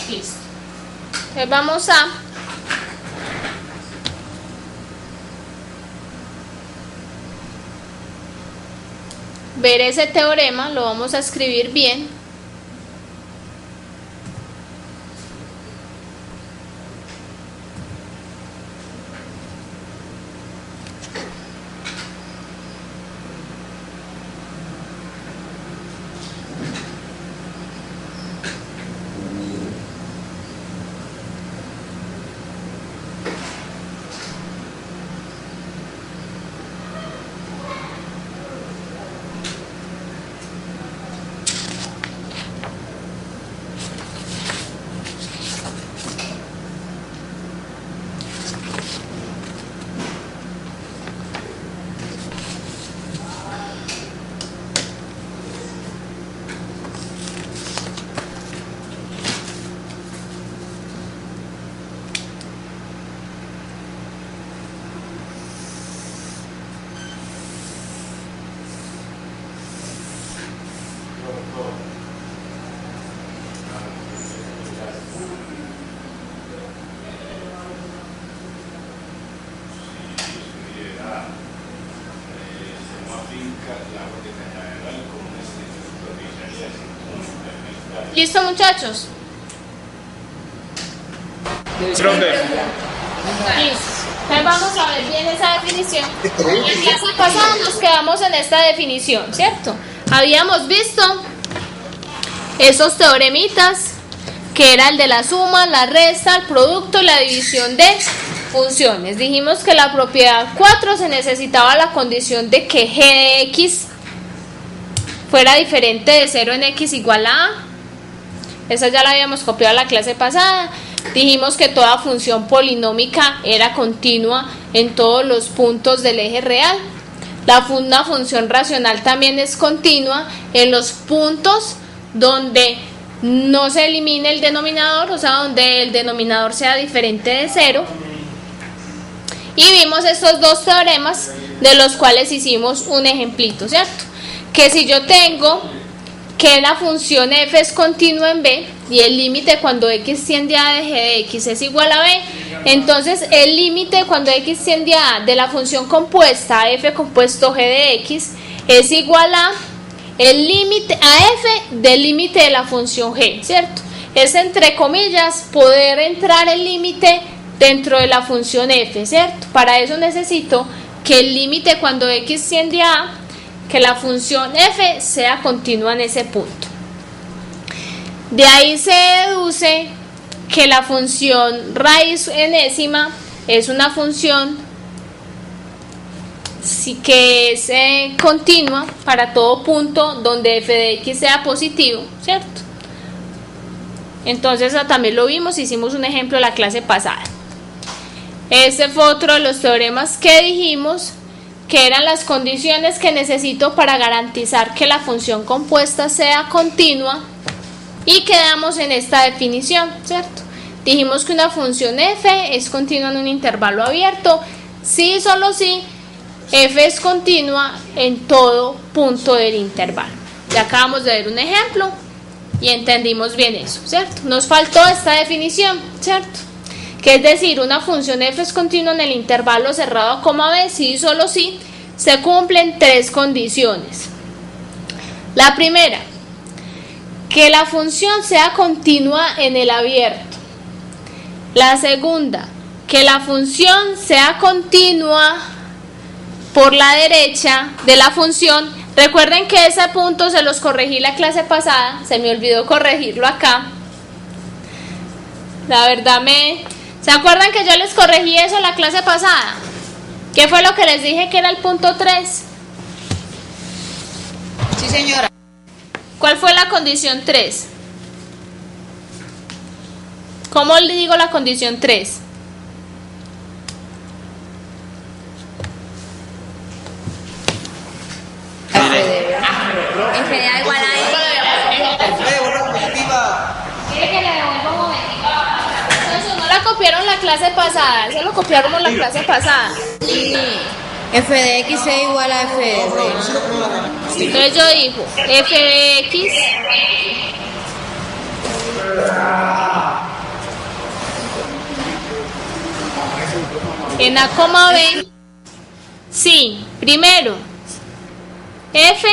Listo. Entonces vamos a ver ese teorema, lo vamos a escribir bien. ¿Listo, muchachos? Profe. Listo. Entonces vamos a ver bien esa definición. En la clase pasada nos quedamos en esta definición, ¿cierto? Habíamos visto esos teoremitas, que era el de la suma, la resta, el producto y la división de funciones. Dijimos que la propiedad 4 se necesitaba la condición de que g de x fuera diferente de 0 en x igual a a. Esa ya la habíamos copiado en la clase pasada. Dijimos que toda función polinómica era continua en todos los puntos del eje real. Una función racional también es continua en los puntos donde no se elimine el denominador, o sea, donde el denominador sea diferente de 0. Y vimos estos dos teoremas de los cuales hicimos un ejemplito, ¿cierto? Que si yo tengo que la función f es continua en b y el límite cuando x tiende a de g de x es igual a b, entonces el límite cuando x tiende a de la función compuesta f compuesto g de x es igual a el límite a f del límite de la función g, ¿cierto? Es entre comillas poder entrar el límite dentro de la función f, ¿cierto? Para eso necesito que el límite cuando x tiende a que la función f sea continua en ese punto. De ahí se deduce que la función raíz enésima es una función que es continua para todo punto donde f de x sea positivo, ¿cierto? Entonces también lo vimos, hicimos un ejemplo la clase pasada. Este fue otro de los teoremas que dijimos que eran las condiciones que necesito para garantizar que la función compuesta sea continua, y quedamos en esta definición, ¿cierto? Dijimos que una función f es continua en un intervalo abierto si y solo si f es continua en todo punto del intervalo. Ya acabamos de ver un ejemplo y entendimos bien eso, ¿cierto? Nos faltó esta definición, ¿cierto? Que es decir, una función f es continua en el intervalo cerrado a coma b si y solo si se cumplen tres condiciones. La primera, que la función sea continua en el abierto. La segunda, que la función sea continua por la derecha de la función. Recuerden que ese punto se los corregí la clase pasada, se me olvidó corregirlo acá. La verdad ¿se acuerdan que yo les corregí eso la clase pasada? ¿Qué fue lo que les dije que era el punto 3? Sí, señora. ¿Cuál fue la condición 3? ¿Cómo le digo la condición 3? F da igual a ¿Quiere que le devuelva un momentico? Eso no la copiaron la clase pasada, eso lo copiaron la clase pasada. F de x es igual a f de y. Entonces yo digo f de x en a, b. Sí, primero f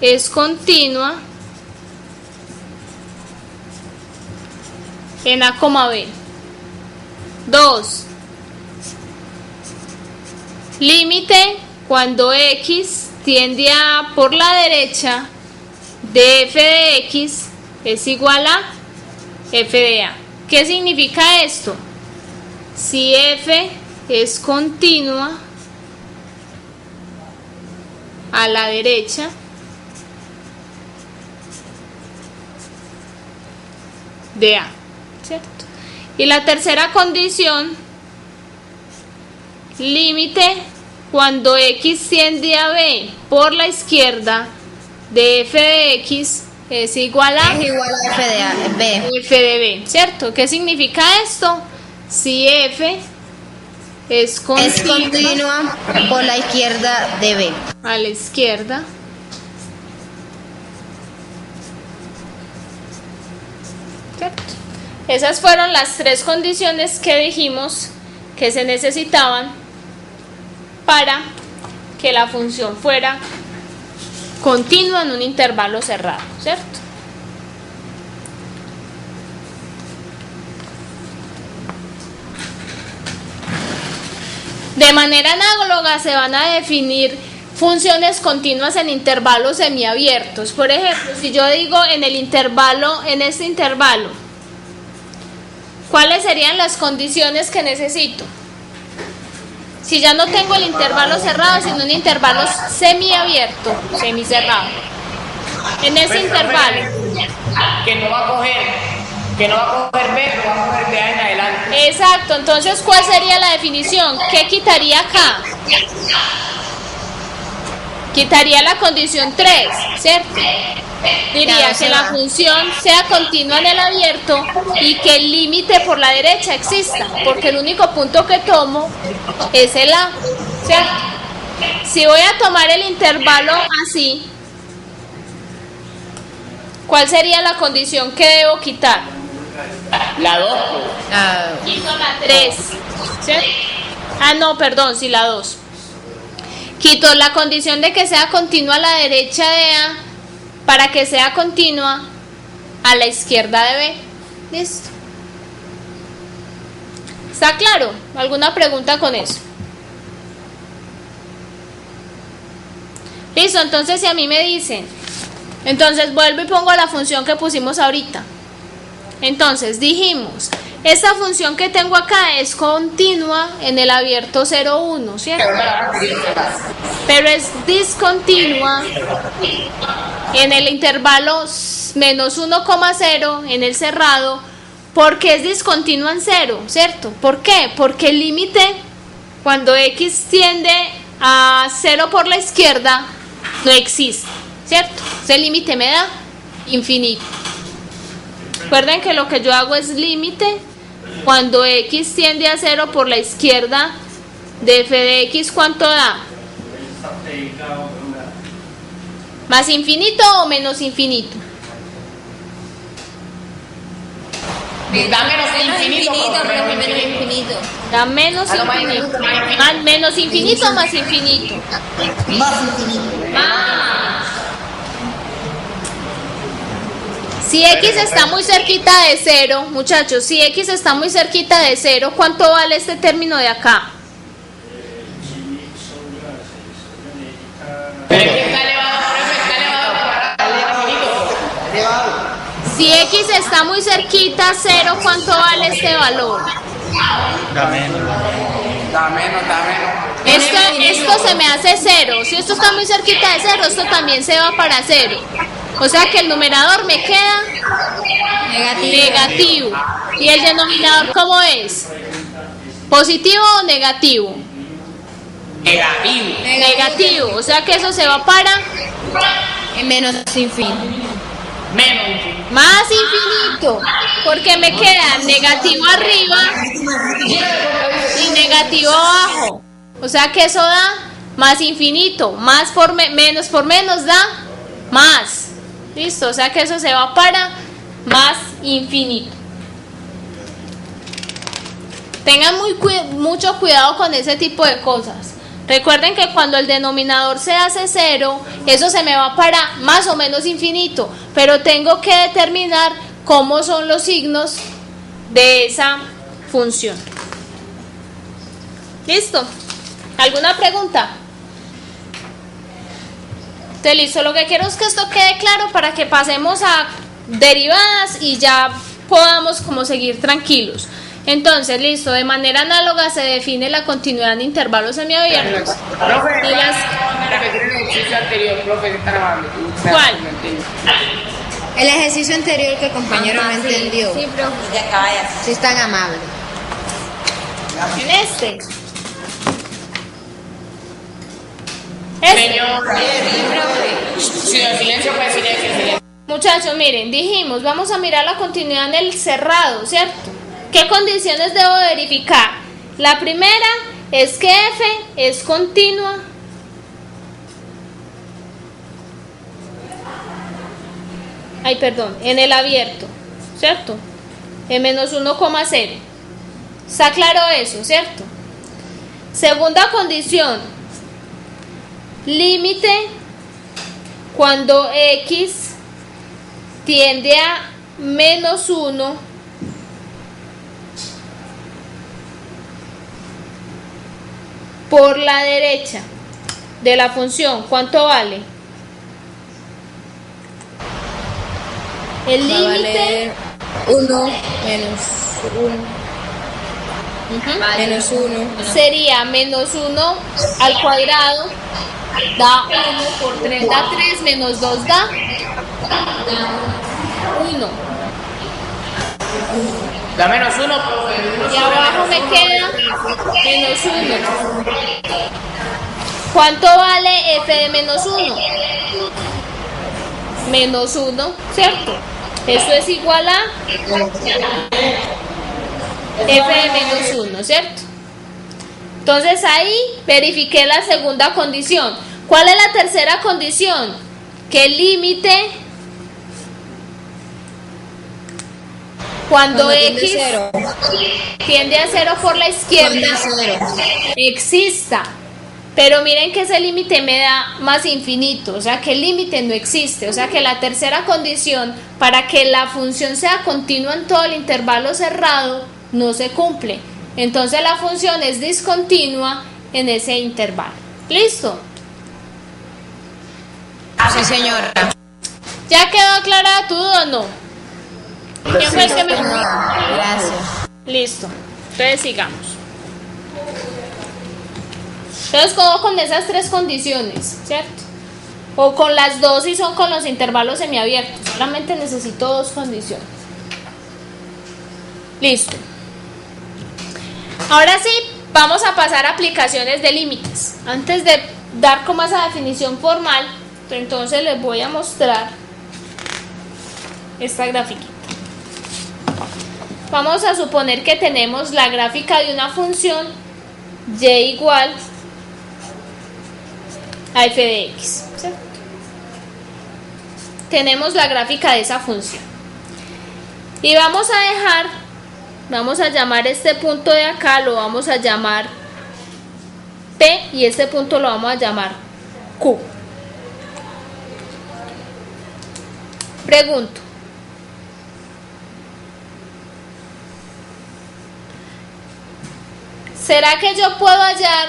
es continua en a, b. 2. Límite cuando x tiende a por la derecha de f de x es igual a f de a. ¿Qué significa esto? Si f es continua a la derecha de a, ¿cierto? Y la tercera condición, límite cuando x tiende a b por la izquierda de f de x es igual a f de a, b. f de b, ¿cierto? ¿Qué significa esto? Si f es continua por la izquierda de b. a la izquierda ¿cierto? Esas fueron las tres condiciones que dijimos que se necesitaban para que la función fuera continua en un intervalo cerrado, ¿cierto? De manera análoga se van a definir funciones continuas en intervalos semiabiertos. Por ejemplo, si yo digo en este intervalo, ¿cuáles serían las condiciones que necesito? Si ya no tengo el intervalo cerrado, sino un intervalo semiabierto, semicerrado. En ese intervalo. Que no va a coger B, pero va a coger B en adelante. Exacto, entonces ¿cuál sería la definición? ¿Qué quitaría acá? Quitaría la condición 3, ¿cierto? Diría Claro, que se la va. función sea continua en el abierto y que el límite por la derecha exista, porque el único punto que tomo es el A, ¿cierto? Si voy a tomar el intervalo así, ¿cuál sería la condición que debo quitar? La 2. Ah, Quito la 3, ¿cierto? Ah, no, perdón, sí, la 2. Quito la condición de que sea continua a la derecha de A para que sea continua a la izquierda de B. Listo. ¿Está claro? ¿Alguna pregunta con eso? Listo, entonces si a mí me dicen, entonces vuelvo y pongo la función que pusimos ahorita. Entonces dijimos, esta función que tengo acá es continua en el abierto 0, 1, ¿cierto? Pero es discontinua en el intervalo menos 1,0 en el cerrado, porque es discontinua en 0, ¿cierto? ¿Por qué? Porque el límite, cuando x tiende a 0 por la izquierda, no existe, ¿cierto? Ese límite me da infinito. Recuerden que lo que yo hago es límite cuando x tiende a 0 por la izquierda de f de x, ¿cuánto da? ¿Más infinito o menos infinito? Da menos infinito, pero menos menos infinito. infinito. Da menos infinito. Menos infinito o más infinito. Si x está muy cerquita de 0, muchachos, si x está muy cerquita de 0, ¿cuánto vale este término de acá? Pero es que está elevado, por eso está elevado para infinito. Si x está muy cerquita a 0, ¿cuánto vale este valor? Da menos. Esto se me hace 0. Si esto está muy cerquita de 0, esto también se va para 0. O sea que el numerador me queda negativo. ¿Y el denominador cómo es? ¿Positivo o negativo? Negativo. Negativo. O sea que eso se va para en menos infinito. Menos infinito. más infinito. Porque me queda negativo arriba y negativo abajo. O sea que eso da más infinito. Más por menos por menos da más. Listo, o sea que eso se va para más infinito. Tengan mucho cuidado con ese tipo de cosas. Recuerden que cuando el denominador se hace 0, eso se me va para más o menos infinito, pero tengo que determinar cómo son los signos de esa función. ¿Listo? ¿Alguna pregunta? Entonces, listo, lo que quiero es que esto quede claro para que pasemos a derivadas y ya podamos como seguir tranquilos. Entonces, listo, de manera análoga se define la continuidad en intervalos semiabiertos. Profe, Y las- repetir el ejercicio anterior, profe, es tan amable. ¿Cuál? El ejercicio anterior que el compañero no entendió. Sí, profe. Si es tan amable. En este. Este. Señor, silencio, pues silencio. Muchachos, miren, dijimos, vamos a mirar la continuidad en el cerrado, ¿cierto? ¿Qué condiciones debo verificar? La primera es que f es continua en el abierto, ¿cierto? En menos 1,0. ¿Está claro eso, cierto? Segunda condición, límite cuando x tiende a menos 1 por la derecha de la función. ¿Cuánto vale? El Va a límite valer 1 menos 1. Menos 1. sería menos 1 al cuadrado, da 1 por 3 da 3, menos 2 da 1. Da menos 1, profe. Y abajo me queda menos 1. ¿Cuánto vale f de menos 1? Menos 1, ¿cierto? Eso es igual a f de menos 1, ¿cierto? Entonces ahí verifiqué la segunda condición. ¿Cuál es la tercera condición? Que el límite cuando x tiende a 0 por la izquierda exista. Pero miren que ese límite me da más infinito, o sea que el límite no existe, o sea que la tercera condición para que la función sea continua en todo el intervalo cerrado no se cumple. Entonces la función es discontinua en ese intervalo. ¿Listo? Sí, señora. ¿Ya quedó clara tu duda o no? ¿Quién fue el que me... Gracias. Listo. Entonces sigamos. Entonces como con esas tres condiciones, ¿cierto? O con las dos si son con los intervalos semiabiertos. Solamente necesito dos condiciones. Listo. Ahora sí, vamos a pasar a aplicaciones de límites. Antes de dar como esa definición formal, entonces les voy a mostrar esta grafiquita. Vamos a suponer que tenemos la gráfica de una función y igual a f de x, ¿cierto? Tenemos la gráfica de esa función y vamos a llamar este punto de acá, lo vamos a llamar P y este punto lo vamos a llamar Q. Pregunto, ¿será que yo puedo hallar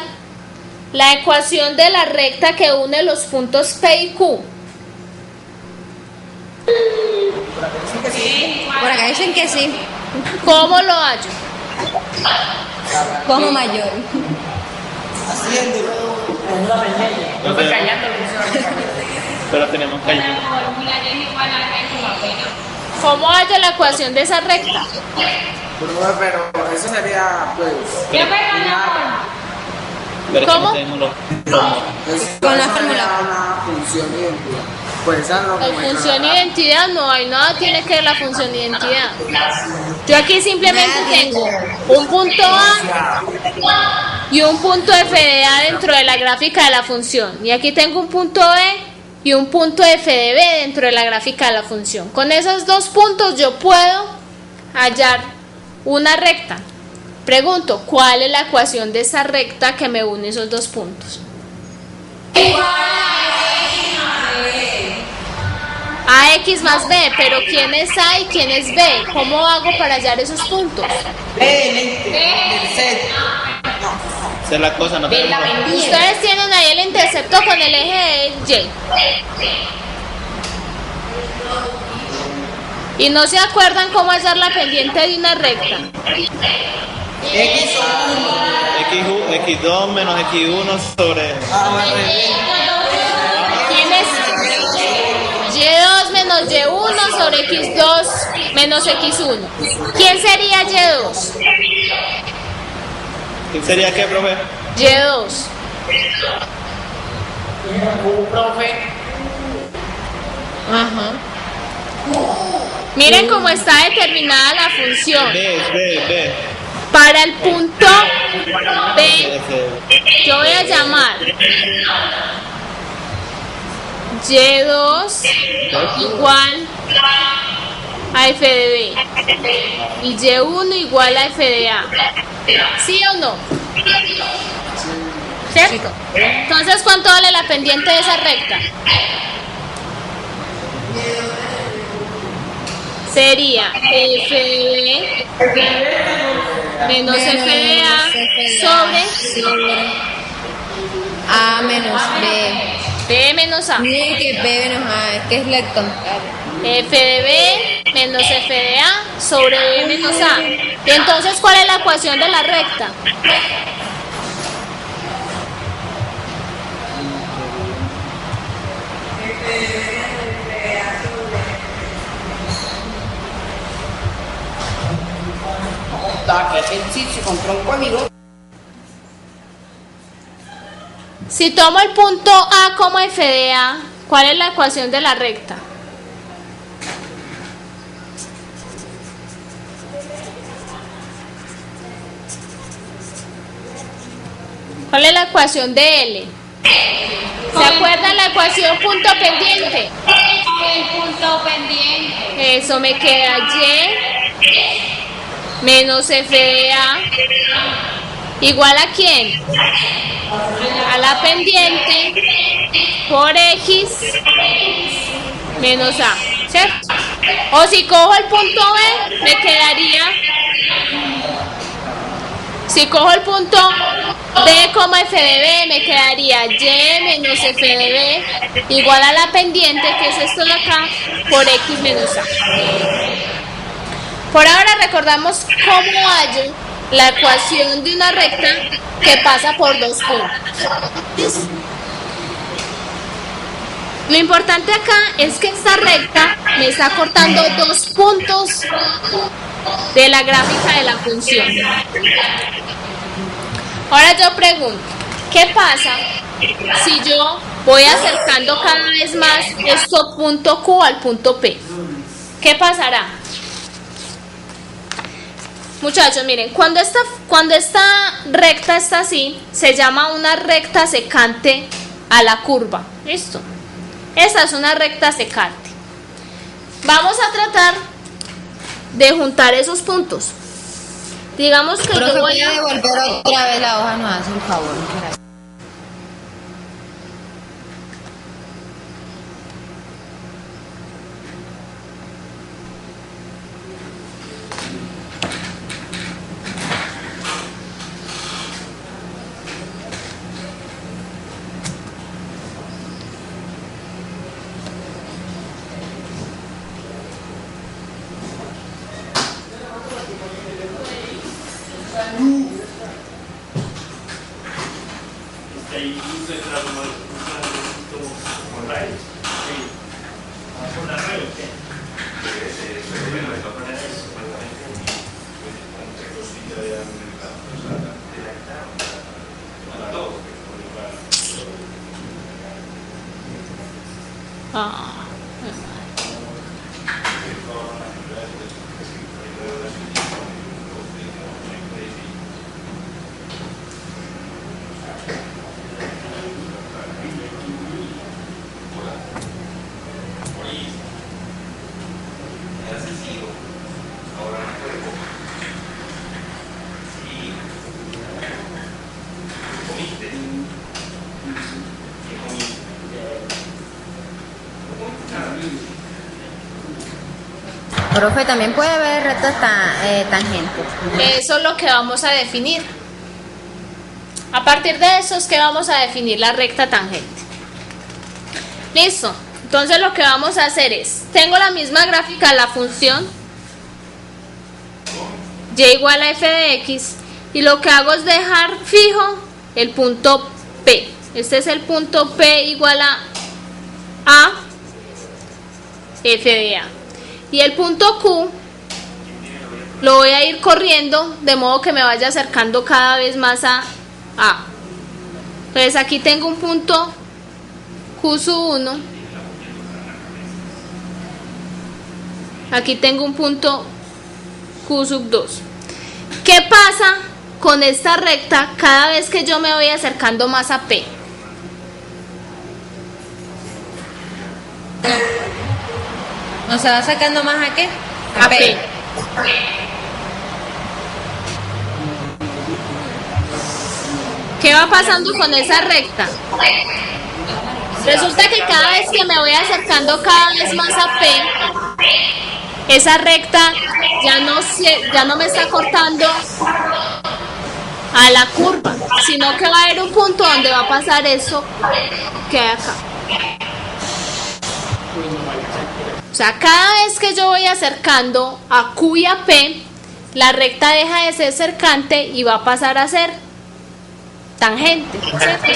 la ecuación de la recta que une los puntos P y Q? Por acá dicen que sí. ¿Cómo lo hallo? Como mayor. No fue callando. Pero tenemos que ir. ¿Cómo hallo la ecuación de esa recta? Pero eso sería, pues. Pero ¿Cómo? que no tenemos Con la eso sería fórmula. una función de identidad. Pues esa no La función identidad no hay nada, tiene que ver la función identidad. Yo aquí simplemente tengo un punto A y un punto f de A dentro de la gráfica de la función. Y aquí tengo un punto B y un punto f de B dentro de la gráfica de la función. Con esos dos puntos yo puedo hallar una recta. Pregunto, ¿cuál es la ecuación de esa recta que me une esos dos puntos? AX más B, pero ¿quién es A y quién es B? ¿Cómo hago para hallar esos puntos? Esa es la cosa, no tenemos. Ustedes tienen ahí el intercepto con el eje de Y. Y no se acuerdan cómo hallar la pendiente de una recta. X2 menos X1 sobre... ¿Quién es? Y2 menos Y1 sobre X2 menos X1. ¿Quién sería Y2? ¿Quién sería qué, profe? Y2. Profe. Ajá. Miren cómo está determinada la función. B. Para el punto B, yo voy a llamar Y2 igual a f de B y Y1 igual a f de A. ¿Sí o no? ¿Cierto? Entonces, ¿cuánto vale la pendiente de esa recta? Sería f de B menos f de A sobre A menos B. B menos A. Miren que B menos A, es que es la contraria. F de B menos F de A sobre B menos A. Y entonces, ¿cuál es la ecuación de la recta? Que el sí se compró un código. Si tomo el punto A como f de A, ¿cuál es la ecuación de la recta? ¿Cuál es la ecuación de L? ¿Se acuerdan la ecuación punto pendiente? El punto pendiente. Eso me queda Y menos f de A igual a ¿quién? A la pendiente por X menos A, ¿cierto? O si cojo el punto B, me quedaría, si cojo el punto B como f de B, me quedaría Y menos f de B igual a la pendiente, que es esto de acá, por X menos A. Por ahora recordamos cómo hallo la ecuación de una recta que pasa por dos puntos. Lo importante acá es que esta recta me está cortando dos puntos de la gráfica de la función. Ahora yo pregunto, ¿qué pasa si yo voy acercando cada vez más esto punto Q al punto P? ¿Qué pasará? Muchachos, miren, cuando esta recta está así, se llama una recta secante a la curva. ¿Listo? Esa es una recta secante. Vamos a tratar de juntar esos puntos. Digamos que yo voy a devolver otra vez la hoja, nos hace el favor. Profe, también puede haber rectas tangentes. Eso es lo que vamos a definir. A partir de eso es que vamos a definir la recta tangente. Listo. Entonces lo que vamos a hacer es, tengo la misma gráfica de la función y igual a f de x, y lo que hago es dejar fijo el punto P. Este es el punto P igual a f de a. Y el punto Q lo voy a ir corriendo de modo que me vaya acercando cada vez más a A. Entonces aquí tengo un punto Q sub 1. Aquí tengo un punto Q sub 2. ¿Qué pasa con esta recta cada vez que yo me voy acercando más a P? ¿No se va sacando más a qué? A P. ¿Qué va pasando con esa recta? Resulta que cada vez que me voy acercando cada vez más a P, esa recta ya no me está cortando a la curva, sino que va a haber un punto donde va a pasar eso que hay acá. O sea, cada vez que yo voy acercando a Q y a P, la recta deja de ser cercante y va a pasar a ser tangente, ¿cierto?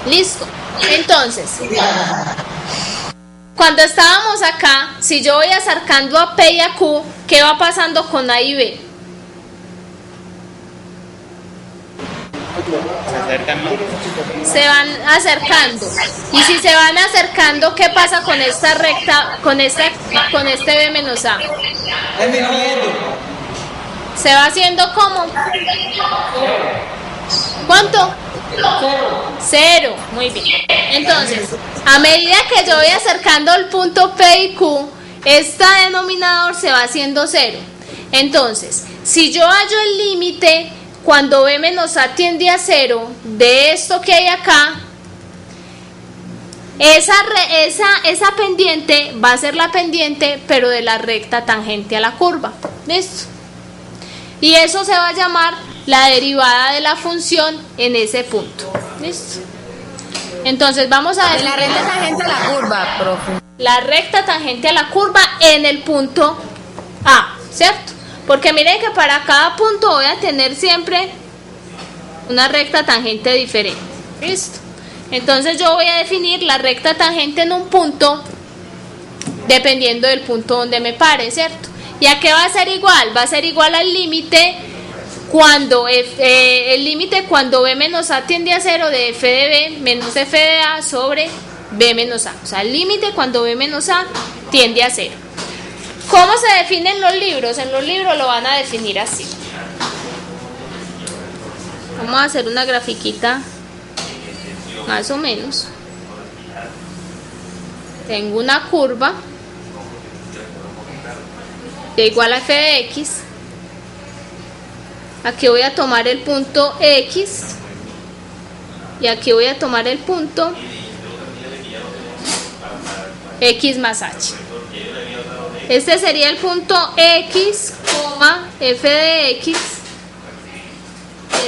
Listo. Entonces, cuando estábamos acá, si yo voy acercando a P y a Q, ¿qué va pasando con A y B? acercan, ¿no? Se van acercando. Y si se van acercando, ¿qué pasa con esta recta, con este B menos A? Se va haciendo como ¿cuánto? Cero. Muy bien. Entonces, a medida que yo voy acercando el punto P y Q, este denominador se va haciendo cero. Entonces, si yo hallo el límite cuando B menos A tiende a cero de esto que hay acá, esa pendiente va a ser la pendiente, pero de la recta tangente a la curva. ¿Listo? Y eso se va a llamar la derivada de la función en ese punto. ¿Listo? Entonces vamos a ver la recta tangente a la curva, profe. La recta tangente a la curva en el punto A, ¿cierto? Porque miren que para cada punto voy a tener siempre una recta tangente diferente. ¿Listo? Entonces yo voy a definir la recta tangente en un punto dependiendo del punto donde me pare, ¿cierto? ¿Y a qué va a ser igual? Va a ser igual al límite cuando cuando B menos A tiende a cero de f de B menos f de A sobre B menos A. O sea, el límite cuando B menos A tiende a cero. ¿Cómo se definen los libros? En los libros lo van a definir así. Vamos a hacer una grafiquita más o menos. Tengo una curva de igual a f de x. Aquí voy a tomar el punto X y aquí voy a tomar el punto X más H. Este sería el punto X, f de X.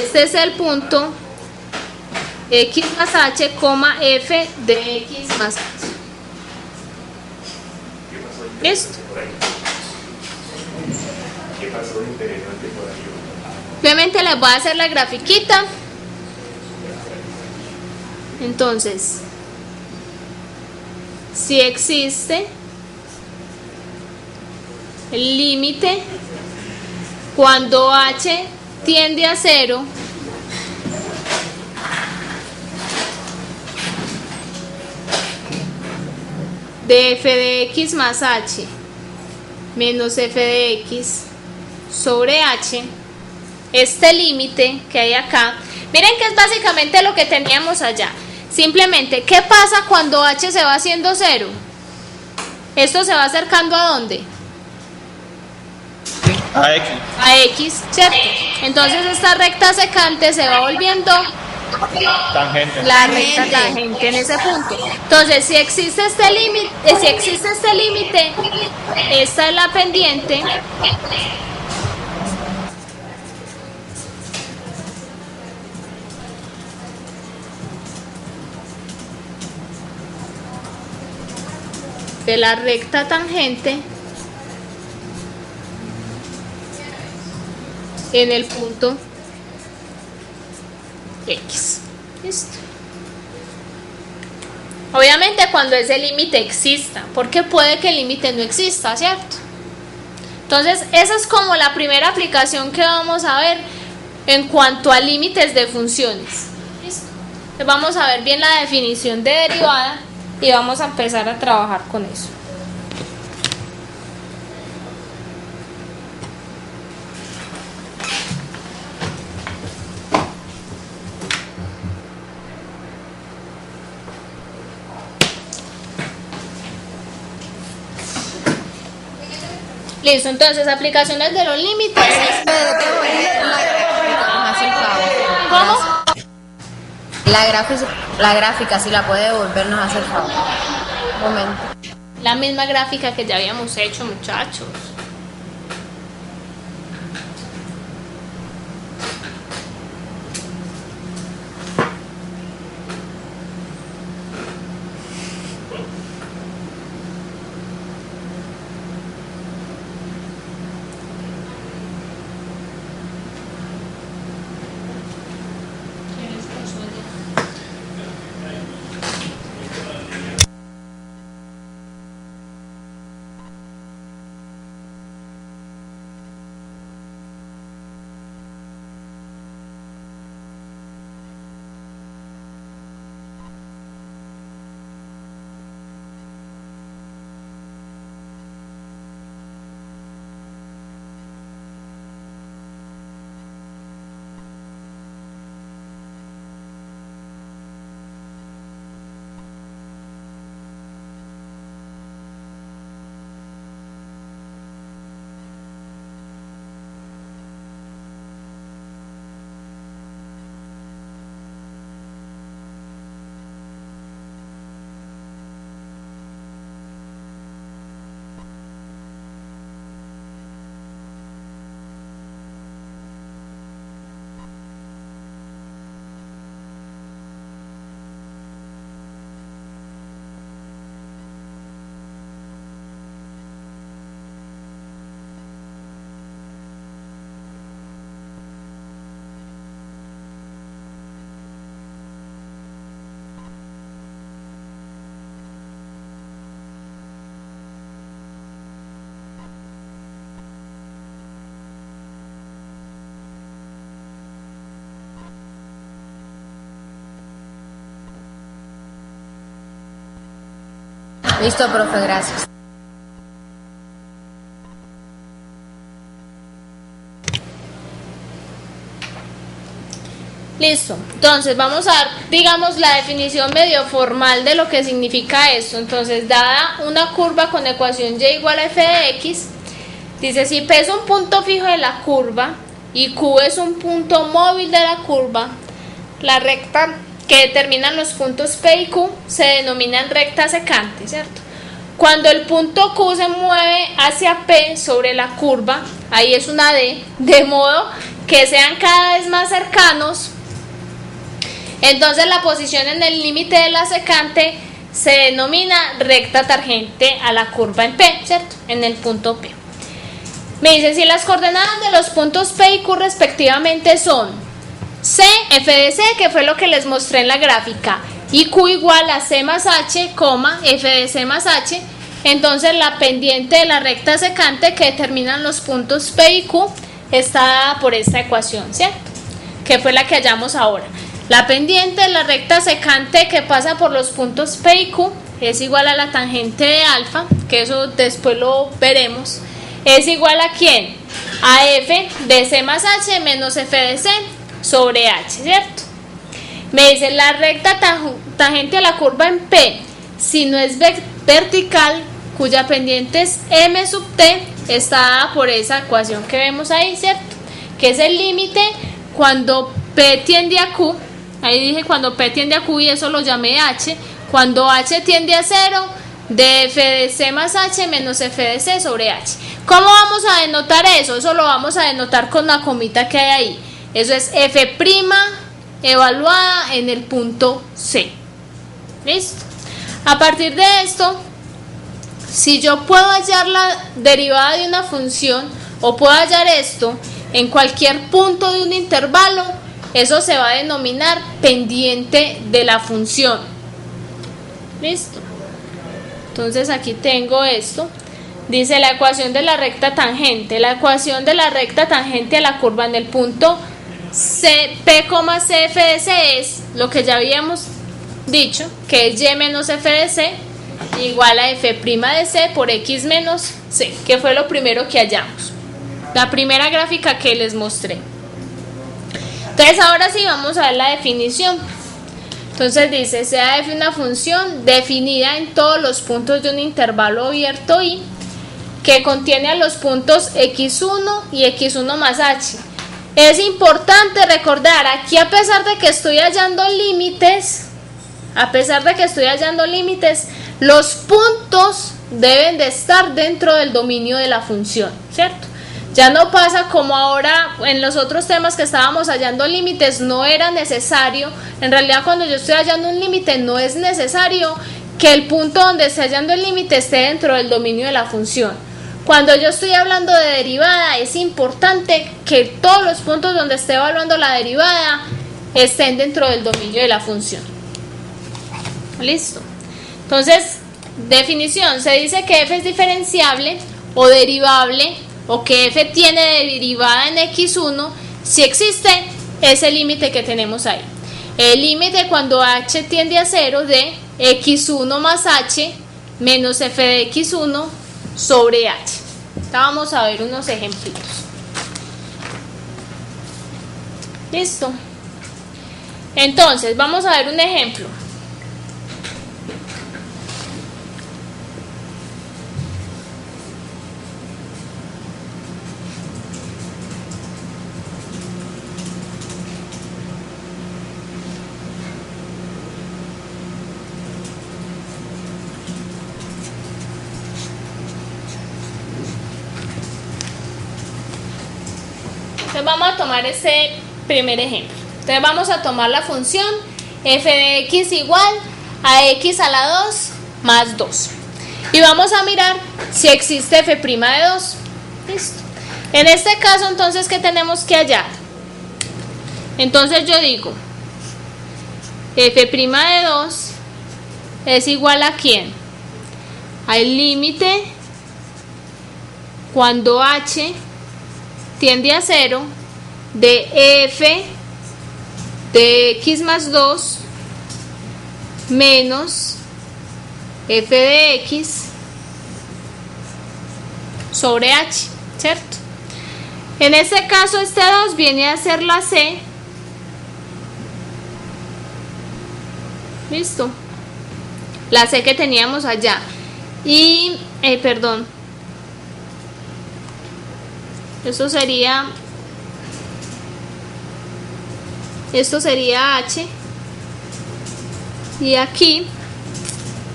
Este es el punto X más H, f de X más H. ¿Listo? Obviamente les voy a hacer la grafiquita. Entonces, si existe el límite cuando H tiende a cero de f de x más h menos f de x sobre h, este límite que hay acá, miren que es básicamente lo que teníamos allá. Simplemente, ¿qué pasa cuando h se va haciendo cero? Esto se va acercando ¿a dónde? A X. A x, ¿cierto? Entonces esta recta secante se va volviendo Tangente. la recta tangente en ese punto. Entonces, si existe este límite, esta es la pendiente de la recta tangente en el punto X. ¿Listo? Obviamente cuando ese límite exista, porque puede que el límite no exista, ¿cierto? Entonces esa es como la primera aplicación que vamos a ver en cuanto a límites de funciones. ¿Listo? Entonces vamos a ver bien la definición de derivada y vamos a empezar a trabajar con eso. Listo, entonces aplicaciones de los límites. ¿Cómo? La gráfica, si la puede devolver, nos hace el favor. Un momento. La misma gráfica que ya habíamos hecho, muchachos. Listo, profe, gracias. Listo, entonces vamos a dar, digamos, la definición medio formal de lo que significa esto. Entonces, dada una curva con ecuación y igual a f de x, dice si P es un punto fijo de la curva y Q es un punto móvil de la curva, la recta que determinan los puntos P y Q se denominan recta secante, ¿cierto? Cuando el punto Q se mueve hacia P sobre la curva, ahí es una D, de modo que sean cada vez más cercanos, entonces la posición en el límite de la secante se denomina recta tangente a la curva en P, ¿cierto? En el punto P. Me dice si las coordenadas de los puntos P y Q respectivamente son C, F de C, que fue lo que les mostré en la gráfica, y Q igual a C más H, F de C más H, entonces la pendiente de la recta secante que determinan los puntos P y Q está dada por esta ecuación, ¿cierto? Que fue la que hallamos ahora. La pendiente de la recta secante que pasa por los puntos P y Q es igual a la tangente de alfa, que eso después lo veremos, es igual a ¿quién? A F de C más H menos F de C sobre H, ¿cierto? Me dice la recta tangente a la curva en P, si no es vertical, cuya pendiente es M sub T, está dada por esa ecuación que vemos ahí, ¿cierto? Que es el límite cuando P tiende a Q. Ahí dije cuando P tiende a Q y eso lo llamé H. Cuando H tiende a 0, de F de C más H menos F de C sobre H. ¿Cómo vamos a denotar eso? Eso lo vamos a denotar con la comita que hay ahí. Eso es F' evaluada en el punto C. ¿Listo? A partir de esto, si yo puedo hallar la derivada de una función o puedo hallar esto en cualquier punto de un intervalo, eso se va a denominar pendiente de la función. ¿Listo? Entonces aquí tengo esto. Dice la ecuación de la recta tangente. La ecuación de la recta tangente a la curva en el punto P, CF de C es lo que ya habíamos dicho, que es Y menos F de C igual a F' de C por X menos C, que fue lo primero que hallamos. La primera gráfica que les mostré. Entonces ahora sí vamos a ver la definición. Entonces dice, sea F una función definida en todos los puntos de un intervalo abierto I que contiene a los puntos X1 y X1 más H. Es importante recordar, aquí a pesar de que estoy hallando límites, los puntos deben de estar dentro del dominio de la función, ¿cierto? Ya no pasa como ahora en los otros temas que estábamos hallando límites, no era necesario. En realidad cuando yo estoy hallando un límite no es necesario que el punto donde esté hallando el límite esté dentro del dominio de la función. Cuando yo estoy hablando de derivada es importante que todos los puntos donde esté evaluando la derivada estén dentro del dominio de la función. Listo. Entonces, definición, se dice que f es diferenciable o derivable o que f tiene derivada en x1 si existe ese límite que tenemos ahí. El límite cuando h tiende a 0 de x1 más h menos f de x1 sobre h. Ahora vamos a ver unos ejemplitos. Listo. Entonces, vamos a ver un ejemplo. Entonces vamos a tomar ese primer ejemplo. Entonces vamos a tomar la función f de x igual a x a la 2 más 2. Y vamos a mirar si existe f' de 2. Listo. En este caso, entonces, ¿qué tenemos que hallar? Entonces yo digo, f' de 2 es igual a ¿quién? Al límite cuando h tiende a 0 de f de x más 2 menos f de x sobre h, ¿cierto? En este caso este 2 viene a ser la c, listo, la c que teníamos allá, y perdón, esto sería h, y aquí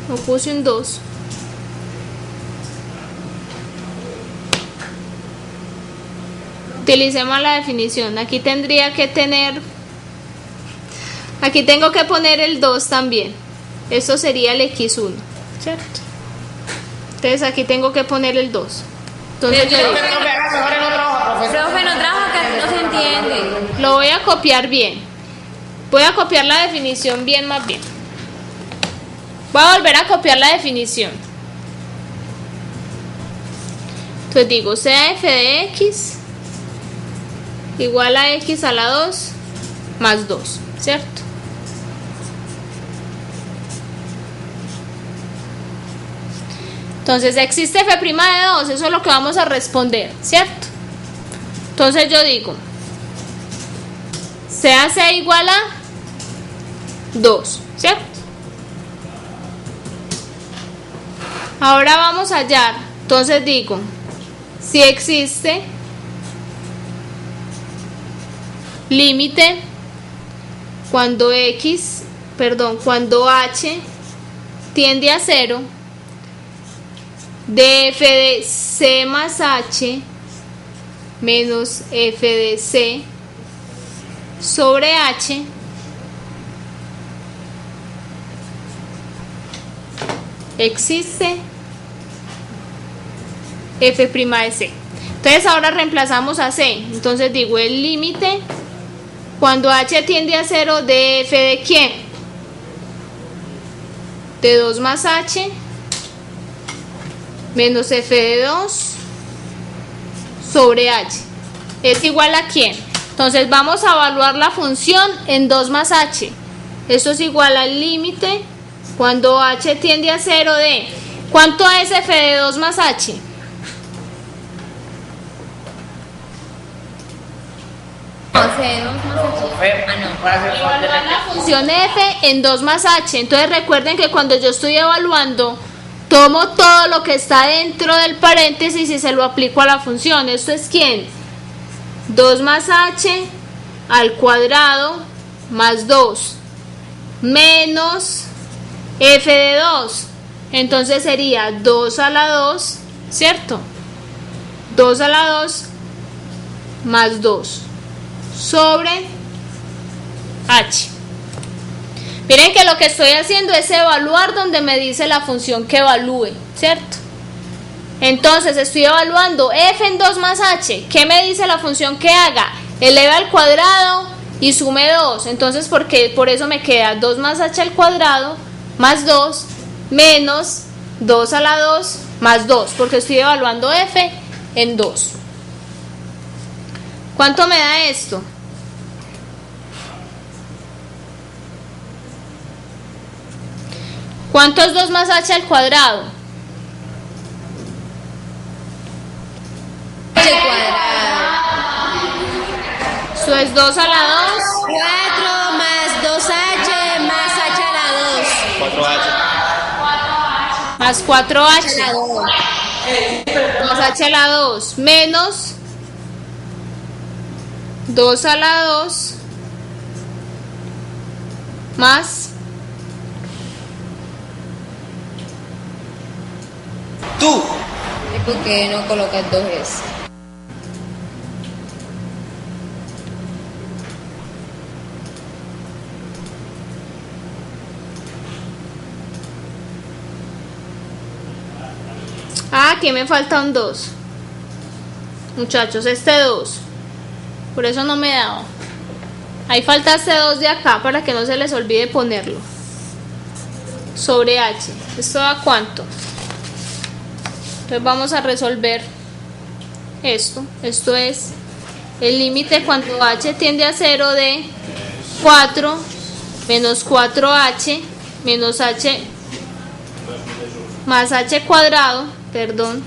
lo puse un 2. Utilicemos la definición. Aquí tendría que tener, aquí tengo que poner el 2 también. Esto sería el x1, ¿cierto? Entonces aquí tengo que poner el 2. Entonces yo digo, Profe, no trabaja que no se entiende. lo voy a copiar bien. Voy a copiar la definición bien, más bien. Voy a volver a copiar la definición. Entonces digo, sea f de x igual a x a la 2 más 2, ¿cierto? Entonces existe f' de 2, eso es lo que vamos a responder, ¿cierto? Entonces yo digo, sea c igual a 2, ¿cierto? Ahora vamos a hallar, entonces digo, si existe límite cuando cuando h tiende a 0 de f de c más h menos f de c sobre h existe f' de c. Entonces ahora reemplazamos a c, entonces digo el límite cuando h tiende a 0 de f de ¿quién? De 2 más h menos f de 2 sobre h es igual a ¿quién? Entonces vamos a evaluar la función en 2 más h. Esto es igual al límite cuando h tiende a 0 de ¿cuánto es f de 2 más h? Evaluar la función f en 2 más h. Entonces recuerden que cuando yo estoy evaluando, tomo todo lo que está dentro del paréntesis y se lo aplico a la función. Esto es ¿quién? 2 más h al cuadrado más 2 menos f de 2. Entonces sería 2 a la 2, ¿cierto? 2 a la 2 más 2 sobre h. Miren que lo que estoy haciendo es evaluar donde me dice la función que evalúe, ¿cierto? Entonces estoy evaluando f en 2 más h. ¿Qué me dice la función que haga? Eleve al cuadrado y sume 2. Entonces, por eso me queda 2 más h al cuadrado más 2 menos 2 a la 2 más 2, porque estoy evaluando f en 2. ¿Cuánto me da esto? ¿Cuánto es 2 más h al cuadrado? H cuadrado. Eso es 2 a la 2. 4 más 2h más h a la 2. 4H. Más 4h. Más h a la 2. Menos 2 a la 2. Más Tú. ¿Y por qué no colocas 2s? aquí me falta un 2. Muchachos, este 2. Por eso no me he dado. Ahí falta este 2 de acá para que no se les olvide ponerlo. Sobre h. ¿Esto da cuánto? Entonces vamos a resolver esto. Esto es el límite cuando h tiende a 0 de 4 menos 4h menos h más h cuadrado, perdón,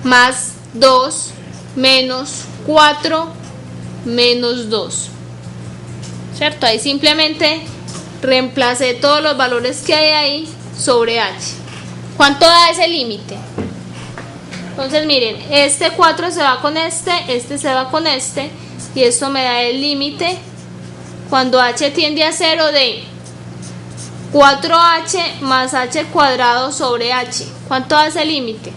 más 2 menos 4 menos 2. ¿Cierto? Ahí simplemente reemplacé todos los valores que hay ahí sobre h. ¿Cuánto da ese límite? Entonces miren, este 4 se va con este se va con este, y esto me da el límite cuando h tiende a 0 de 4h más h cuadrado sobre h. ¿Cuánto da ese límite?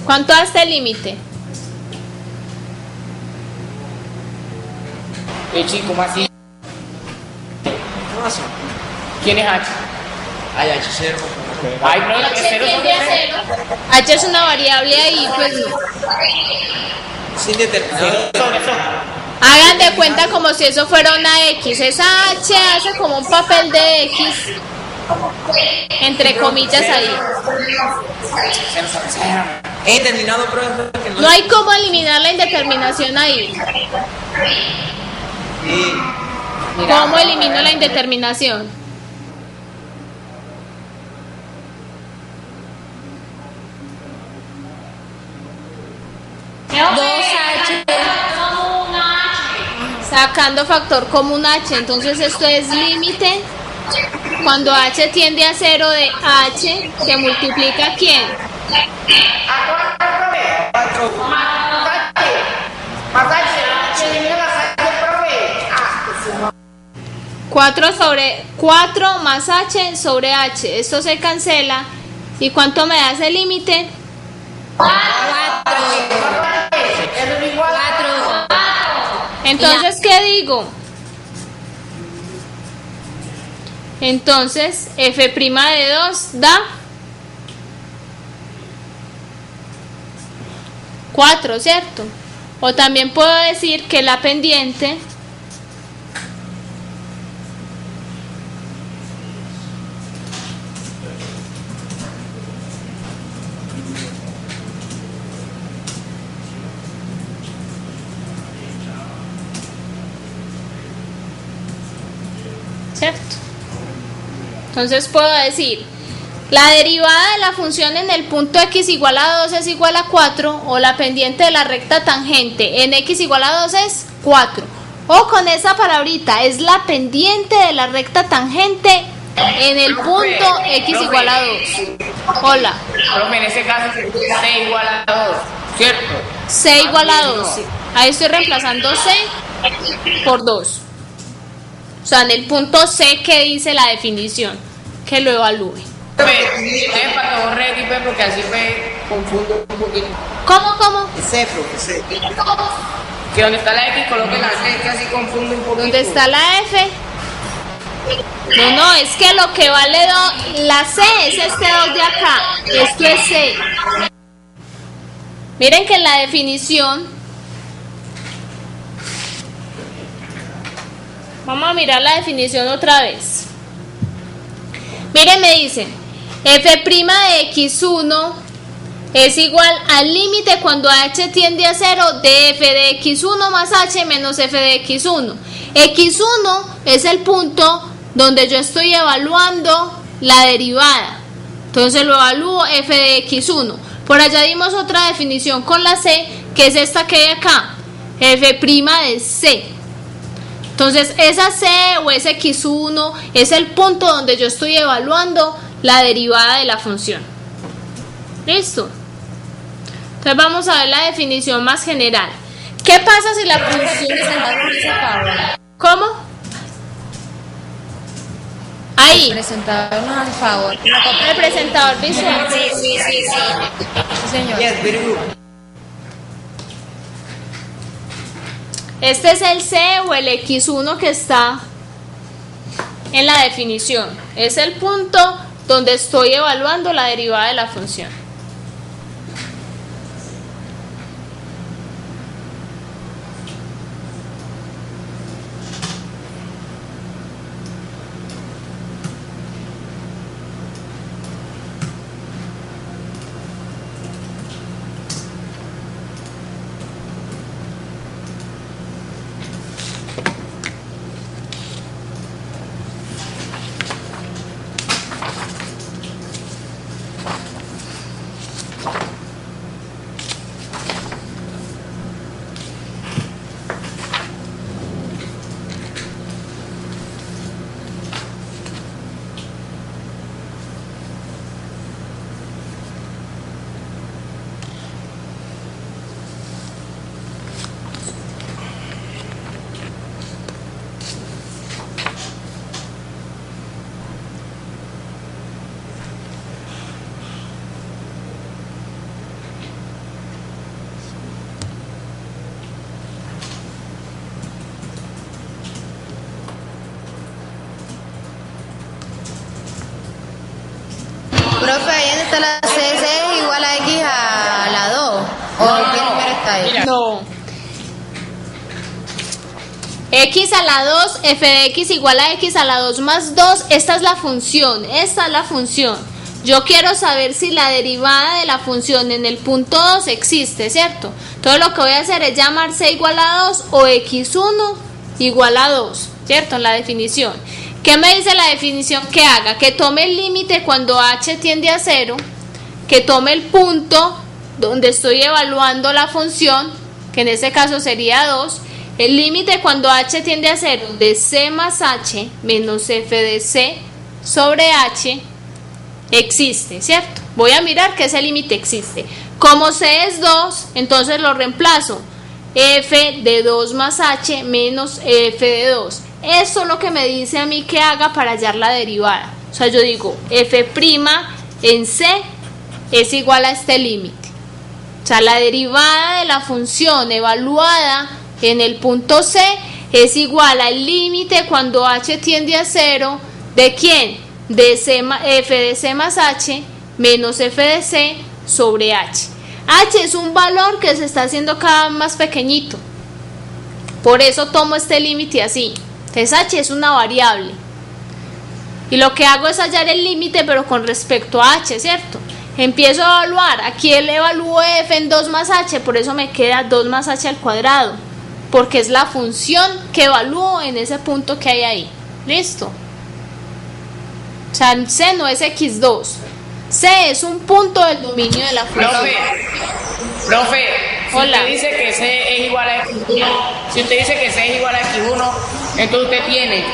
¿Cuánto da este límite? Chico, ¿cómo así? ¿Quién es H? Ay, H0. Ay, no, H cero son tiende a cero. 0. H es una variable ahí, pues no. Sin determinar. Hagan de cuenta como si eso fuera una X. Esa H hace como un papel de X, entre comillas ahí. He terminado, profesor. Que No hay cómo eliminar la indeterminación ahí. ¿Cómo elimino la indeterminación? Sacando factor común h, entonces esto es límite cuando h tiende a 0 de h que multiplica ¿quién? 4 sobre 4 más h sobre h, esto se cancela. ¿Y cuánto me da ese límite? 4. Entonces, ¿qué digo? Entonces, f' de 2 da 4, ¿cierto? O también puedo decir que la pendiente ¿cierto? Entonces puedo decir la derivada de la función en el punto x igual a 2 es igual a 4, o la pendiente de la recta tangente en x igual a 2 es 4, o con esa palabrita es la pendiente de la recta tangente en el punto x igual a 2. Hola. Profe, en ese caso C igual a 2, ¿cierto? C igual a 2. Ahí estoy reemplazando C por 2. O sea, en el punto C, ¿qué dice la definición? Que lo evalúe. Para que borre aquí, porque así me confundo un poquito. ¿Cómo? C, profe, C. Que donde está la X coloque la C, que así confunde un poquito. ¿Dónde está la F? No, es que lo que vale la C es este 2 de acá. Esto es C. Miren que en la definición, vamos a mirar la definición otra vez. Miren, me dicen f' de x1 es igual al límite cuando h tiende a 0 de f de x1 más h menos f de x1. X1 es el punto donde yo estoy evaluando la derivada. Entonces lo evalúo f de x1. Por allá dimos otra definición con la c, que es esta que hay acá, f' de c. Entonces esa c o ese x1 es el punto donde yo estoy evaluando la derivada de la función. ¿Listo? Entonces vamos a ver la definición más general. ¿Qué pasa si la función es ¿Cómo? Ahí. Presentador nos hace favor. El presentador visual. Sí, señor. Yes, very good. Este es el C o el X1 que está en la definición. Es el punto donde estoy evaluando la derivada de la función. Profe, ahí donde está la C es igual a X a la 2. ¿O qué número está ahí? No. X a la 2, f de x igual a x a la 2 más 2. Esta es la función. Yo quiero saber si la derivada de la función en el punto 2 existe, ¿cierto? Entonces lo que voy a hacer es llamar c igual a 2 o x1 igual a 2, ¿cierto? En la definición. ¿Qué me dice la definición que haga? Que tome el límite cuando h tiende a 0, que tome el punto donde estoy evaluando la función, que en este caso sería 2, el límite cuando h tiende a 0 de c más h menos f de c sobre h existe, ¿cierto? Voy a mirar que ese límite existe. Como c es 2, entonces lo reemplazo. F de 2 más h menos f de 2. Eso es lo que me dice a mí que haga para hallar la derivada. O sea, yo digo f' en c es igual a este límite. O sea, la derivada de la función evaluada en el punto c es igual al límite cuando h tiende a 0 ¿de quién? De c, f de c más h menos f de c sobre h. H es un valor que se está haciendo cada vez más pequeñito. Por eso tomo este límite así. Entonces h es una variable. Y lo que hago es hallar el límite, pero con respecto a h, ¿cierto? Empiezo a evaluar. Aquí le evalúo f en 2 más h, por eso me queda 2 más h al cuadrado. Porque es la función que evalúo en ese punto que hay ahí. ¿Listo? O sea, c no es x2. C es un punto del dominio de la función. Profe, si Hola. usted dice que C es igual a X1, entonces usted tiene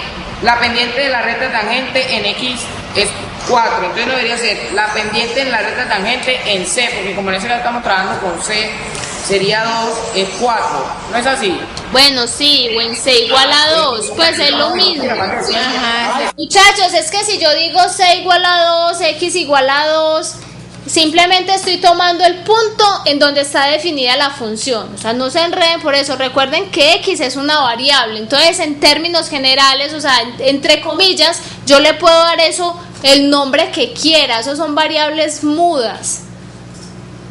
la pendiente de la recta tangente en X es 4, entonces no debería ser la pendiente en la recta tangente en C, porque como en ese caso estamos trabajando con C, sería 2, es 4, ¿no es así? Bueno, sí, o en c igual a 2, pues es lo mismo. Ajá. Muchachos, es que si yo digo c igual a 2, x igual a 2, simplemente estoy tomando el punto en donde está definida la función. O sea, no se enreden por eso. Recuerden que x es una variable. Entonces, en términos generales, o sea, entre comillas, yo le puedo dar eso el nombre que quiera. Esos son variables mudas.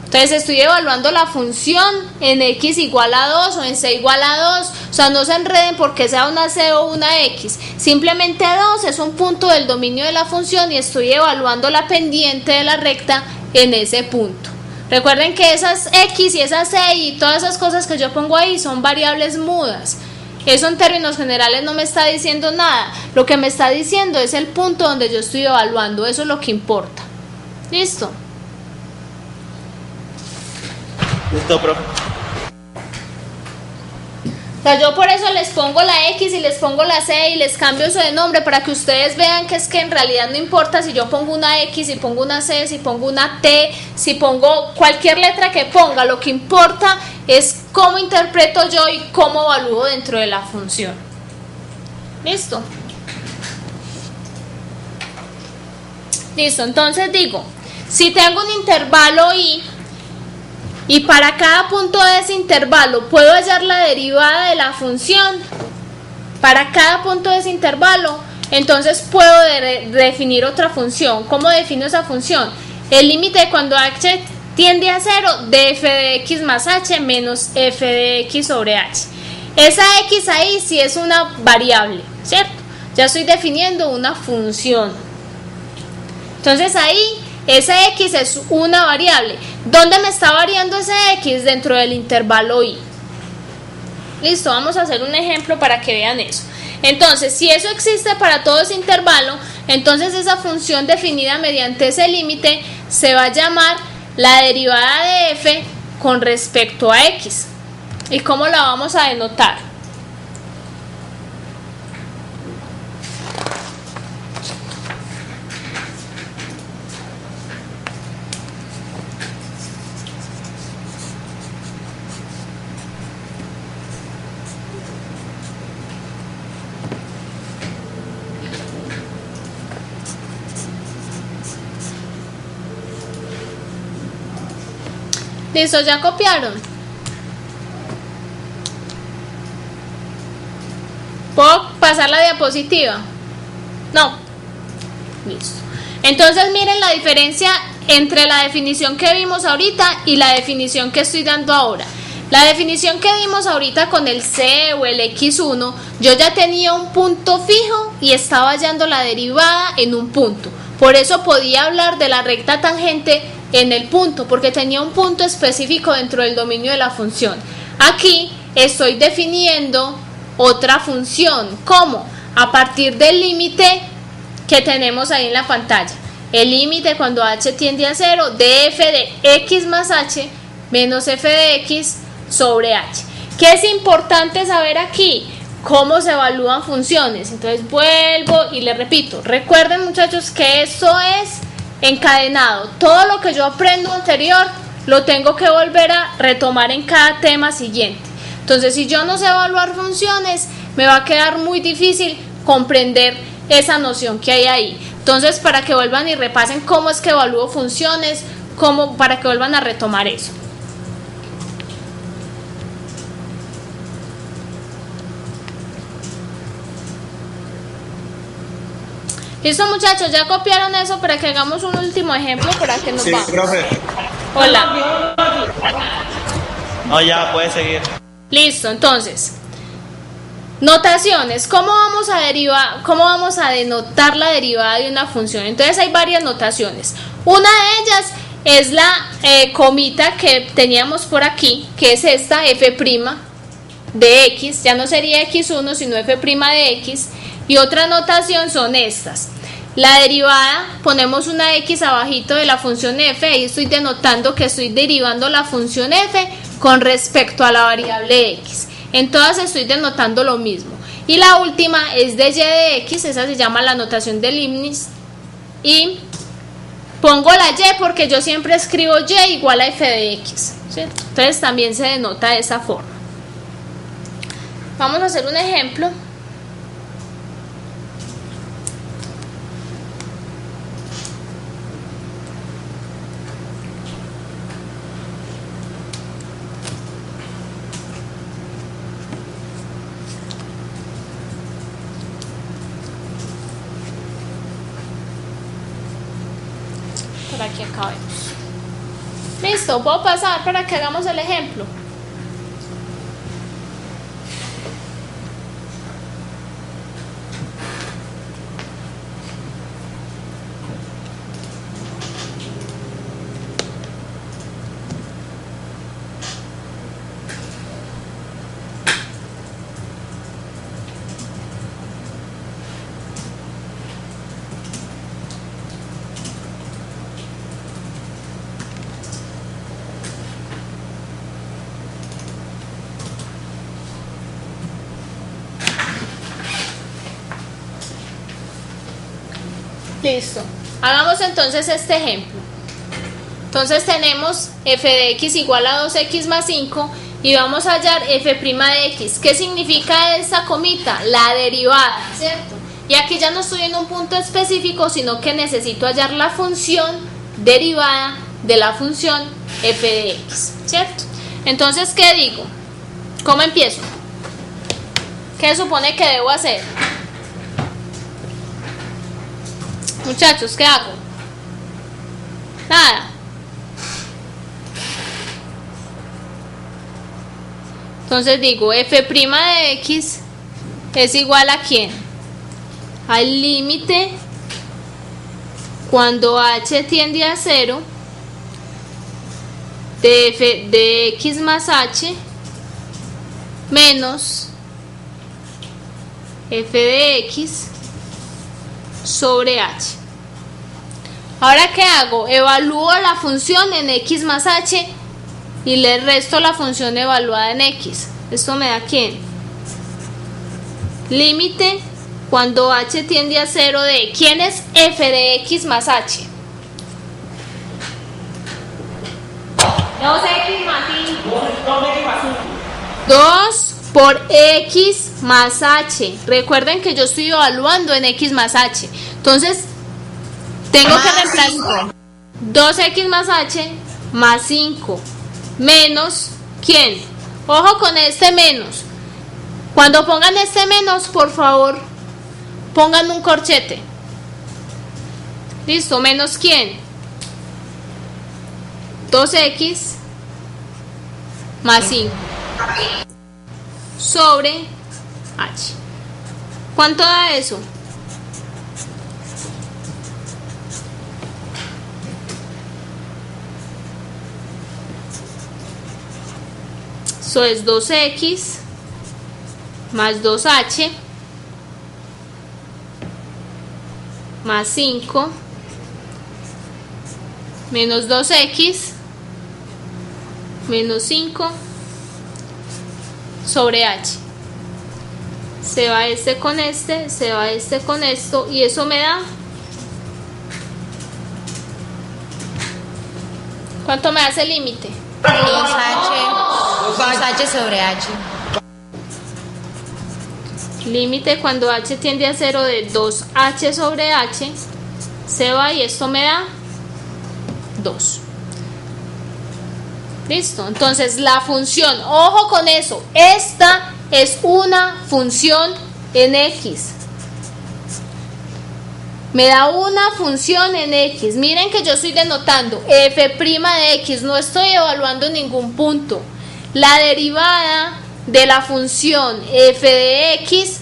Entonces estoy evaluando la función en x igual a 2 o en c igual a 2. O sea, no se enreden porque sea una c o una x. Simplemente 2 es un punto del dominio de la función y estoy evaluando la pendiente de la recta en ese punto. Recuerden que esas x y esas c y todas esas cosas que yo pongo ahí son variables mudas. Eso en términos generales no me está diciendo nada. Lo que me está diciendo es el punto donde yo estoy evaluando. Eso es lo que importa. ¿Listo? Listo, profe. O sea, yo por eso les pongo la X y les pongo la C y les cambio eso de nombre para que ustedes vean que es que en realidad no importa si yo pongo una X, si pongo una C, si pongo una T, si pongo cualquier letra que ponga. Lo que importa es cómo interpreto yo y cómo evalúo dentro de la función. ¿Listo? Listo, entonces digo, si tengo un intervalo y para cada punto de ese intervalo puedo hallar la derivada de la función, para cada punto de ese intervalo, entonces puedo definir otra función. ¿Cómo defino esa función? El límite cuando h tiende a 0 de f de x más h menos f de x sobre h. Esa x ahí sí es una variable, ¿cierto? Ya estoy definiendo una función. Entonces ahí esa x es una variable. ¿Dónde me está variando ese x? Dentro del intervalo y. Listo, vamos a hacer un ejemplo para que vean eso. Entonces, si eso existe para todo ese intervalo, entonces esa función definida mediante ese límite se va a llamar la derivada de f con respecto a x. ¿Y cómo la vamos a denotar? Listo, ¿ya copiaron? ¿Puedo pasar la diapositiva? No. Listo. Entonces miren la diferencia entre la definición que vimos ahorita y la definición que estoy dando ahora. La definición que dimos ahorita con el c o el x1, yo ya tenía un punto fijo y estaba hallando la derivada en un punto. Por eso podía hablar de la recta tangente en el punto, porque tenía un punto específico dentro del dominio de la función. Aquí estoy definiendo otra función. ¿Cómo? A partir del límite que tenemos ahí en la pantalla. El límite cuando h tiende a 0 de f de x más h menos f de x sobre h. ¿Qué es importante saber aquí? Cómo se evalúan funciones. Entonces vuelvo y les repito. Recuerden, muchachos, que esto es encadenado. Todo lo que yo aprendo anterior lo tengo que volver a retomar en cada tema siguiente. Entonces, si yo no sé evaluar funciones, me va a quedar muy difícil comprender esa noción que hay ahí. Entonces, para que vuelvan y repasen cómo es que evalúo funciones, para que vuelvan a retomar eso. Listo, muchachos, ya copiaron eso para que hagamos un último ejemplo para que nos vamos. Profe. Hola. No, ya, puede seguir. Listo, entonces, notaciones. ¿Cómo vamos a denotar la derivada de una función? Entonces hay varias notaciones. Una de ellas es la comita que teníamos por aquí, que es esta, f' de x. Ya no sería x1, sino f' de x. Y otra notación son estas. La derivada, ponemos una x abajito de la función f, ahí estoy denotando que estoy derivando la función f con respecto a la variable x. En todas estoy denotando lo mismo. Y la última es de y de x, esa se llama la notación de Leibniz. Y pongo la y porque yo siempre escribo y igual a f de x, ¿cierto? Entonces también se denota de esa forma. Vamos a hacer un ejemplo. Aquí acabemos. Listo, puedo pasar para que hagamos el ejemplo. Listo, hagamos entonces este ejemplo. Entonces tenemos f de x igual a 2x más 5 y vamos a hallar f' de x. ¿Qué significa esta comita? La derivada, ¿cierto? Y aquí ya no estoy en un punto específico, sino que necesito hallar la función derivada de la función f de x, ¿cierto? Entonces, ¿qué digo? ¿Cómo empiezo? ¿Qué supone que debo hacer? Muchachos, ¿qué hago? Nada. Entonces digo, f' de x es igual a ¿quién? Al límite cuando h tiende a 0 de f de x más h menos f de x sobre h. Ahora, ¿qué hago? Evalúo la función en x más h y le resto la función evaluada en x. Esto me da ¿quién? Límite cuando h tiende a 0 de ¿quién es f de x más h? 2x más 5. 2 por x más h. Recuerden que yo estoy evaluando en x más h. Entonces, tengo que reemplazar 2x más h más 5 menos ¿quién? Ojo con este menos. Cuando pongan este menos, por favor, pongan un corchete. Listo, menos ¿quién? 2x más 5 sobre h. ¿Cuánto da eso? Eso es 2x más 2h más 5 menos 2x menos 5 sobre h. Se va este con este, se va este con esto, y eso me da ¿cuánto me hace el límite? 2h sobre h. Límite cuando h tiende a 0 de 2h sobre h, se va y esto me da 2. Listo, entonces la función, ojo con eso, esta es una función en x. Me da una función en x. Miren que yo estoy denotando f' de x, no estoy evaluando ningún punto. La derivada de la función f de x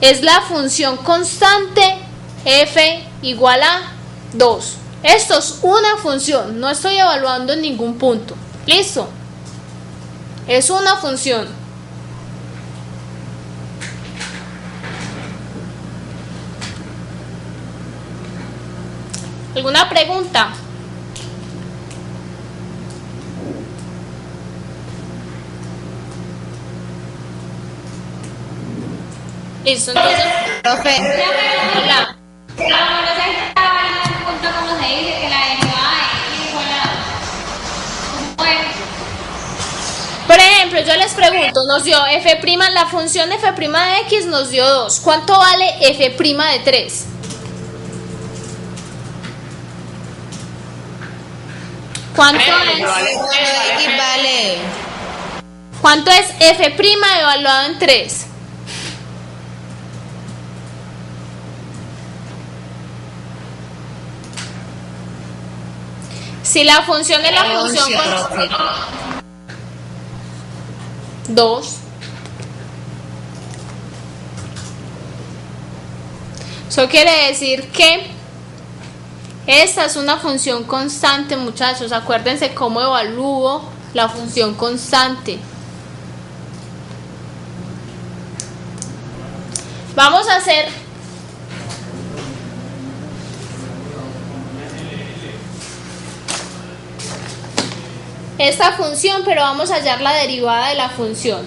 es la función constante f igual a 2. Esto es una función, no estoy evaluando en ningún punto. ¿Listo? Es una función. ¿Alguna pregunta? Listo, entonces. Profe, Hola. Como no se estaba en un punto, como se dice, que la derivada de x igual a 2. Bueno, Por ejemplo, yo les pregunto, nos dio f', la función f' de x nos dio 2. ¿Cuánto vale f' de 3? ¿Cuánto es? x vale. ¿Cuánto es f' evaluado en 3? Si la función es la función 2. Eso quiere decir que esta es una función constante, muchachos. Acuérdense cómo evalúo la función constante. Vamos a hacer esta función, pero vamos a hallar la derivada de la función.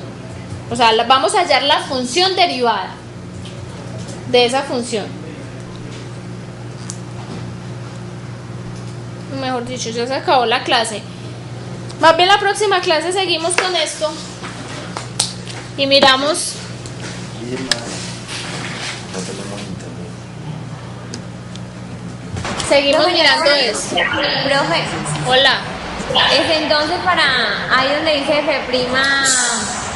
O sea, vamos a hallar la función derivada de esa función. Mejor dicho, ya se acabó la clase. Más bien la próxima clase seguimos con esto y miramos. Seguimos mirando esto. Profe, Hola. es entonces para ahí donde dice f',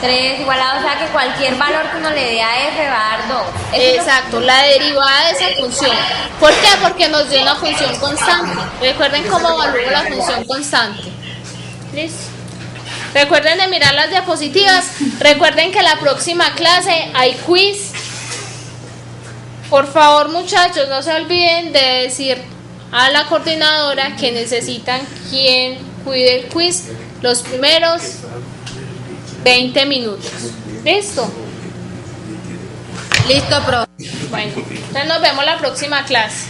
3 igual a, o sea que cualquier valor que uno le dé a f va a dar 2. Exacto, la derivada de esa función. ¿Por qué? Porque nos dio una función constante. Recuerden cómo evalúo la función constante. ¿Listo? Recuerden de mirar las diapositivas. Recuerden que la próxima clase hay quiz. Por favor, muchachos, no se olviden de decir a la coordinadora que necesitan quien cuide el quiz los primeros 20 minutos. ¿Listo? Listo, profe. Bueno, entonces nos vemos la próxima clase.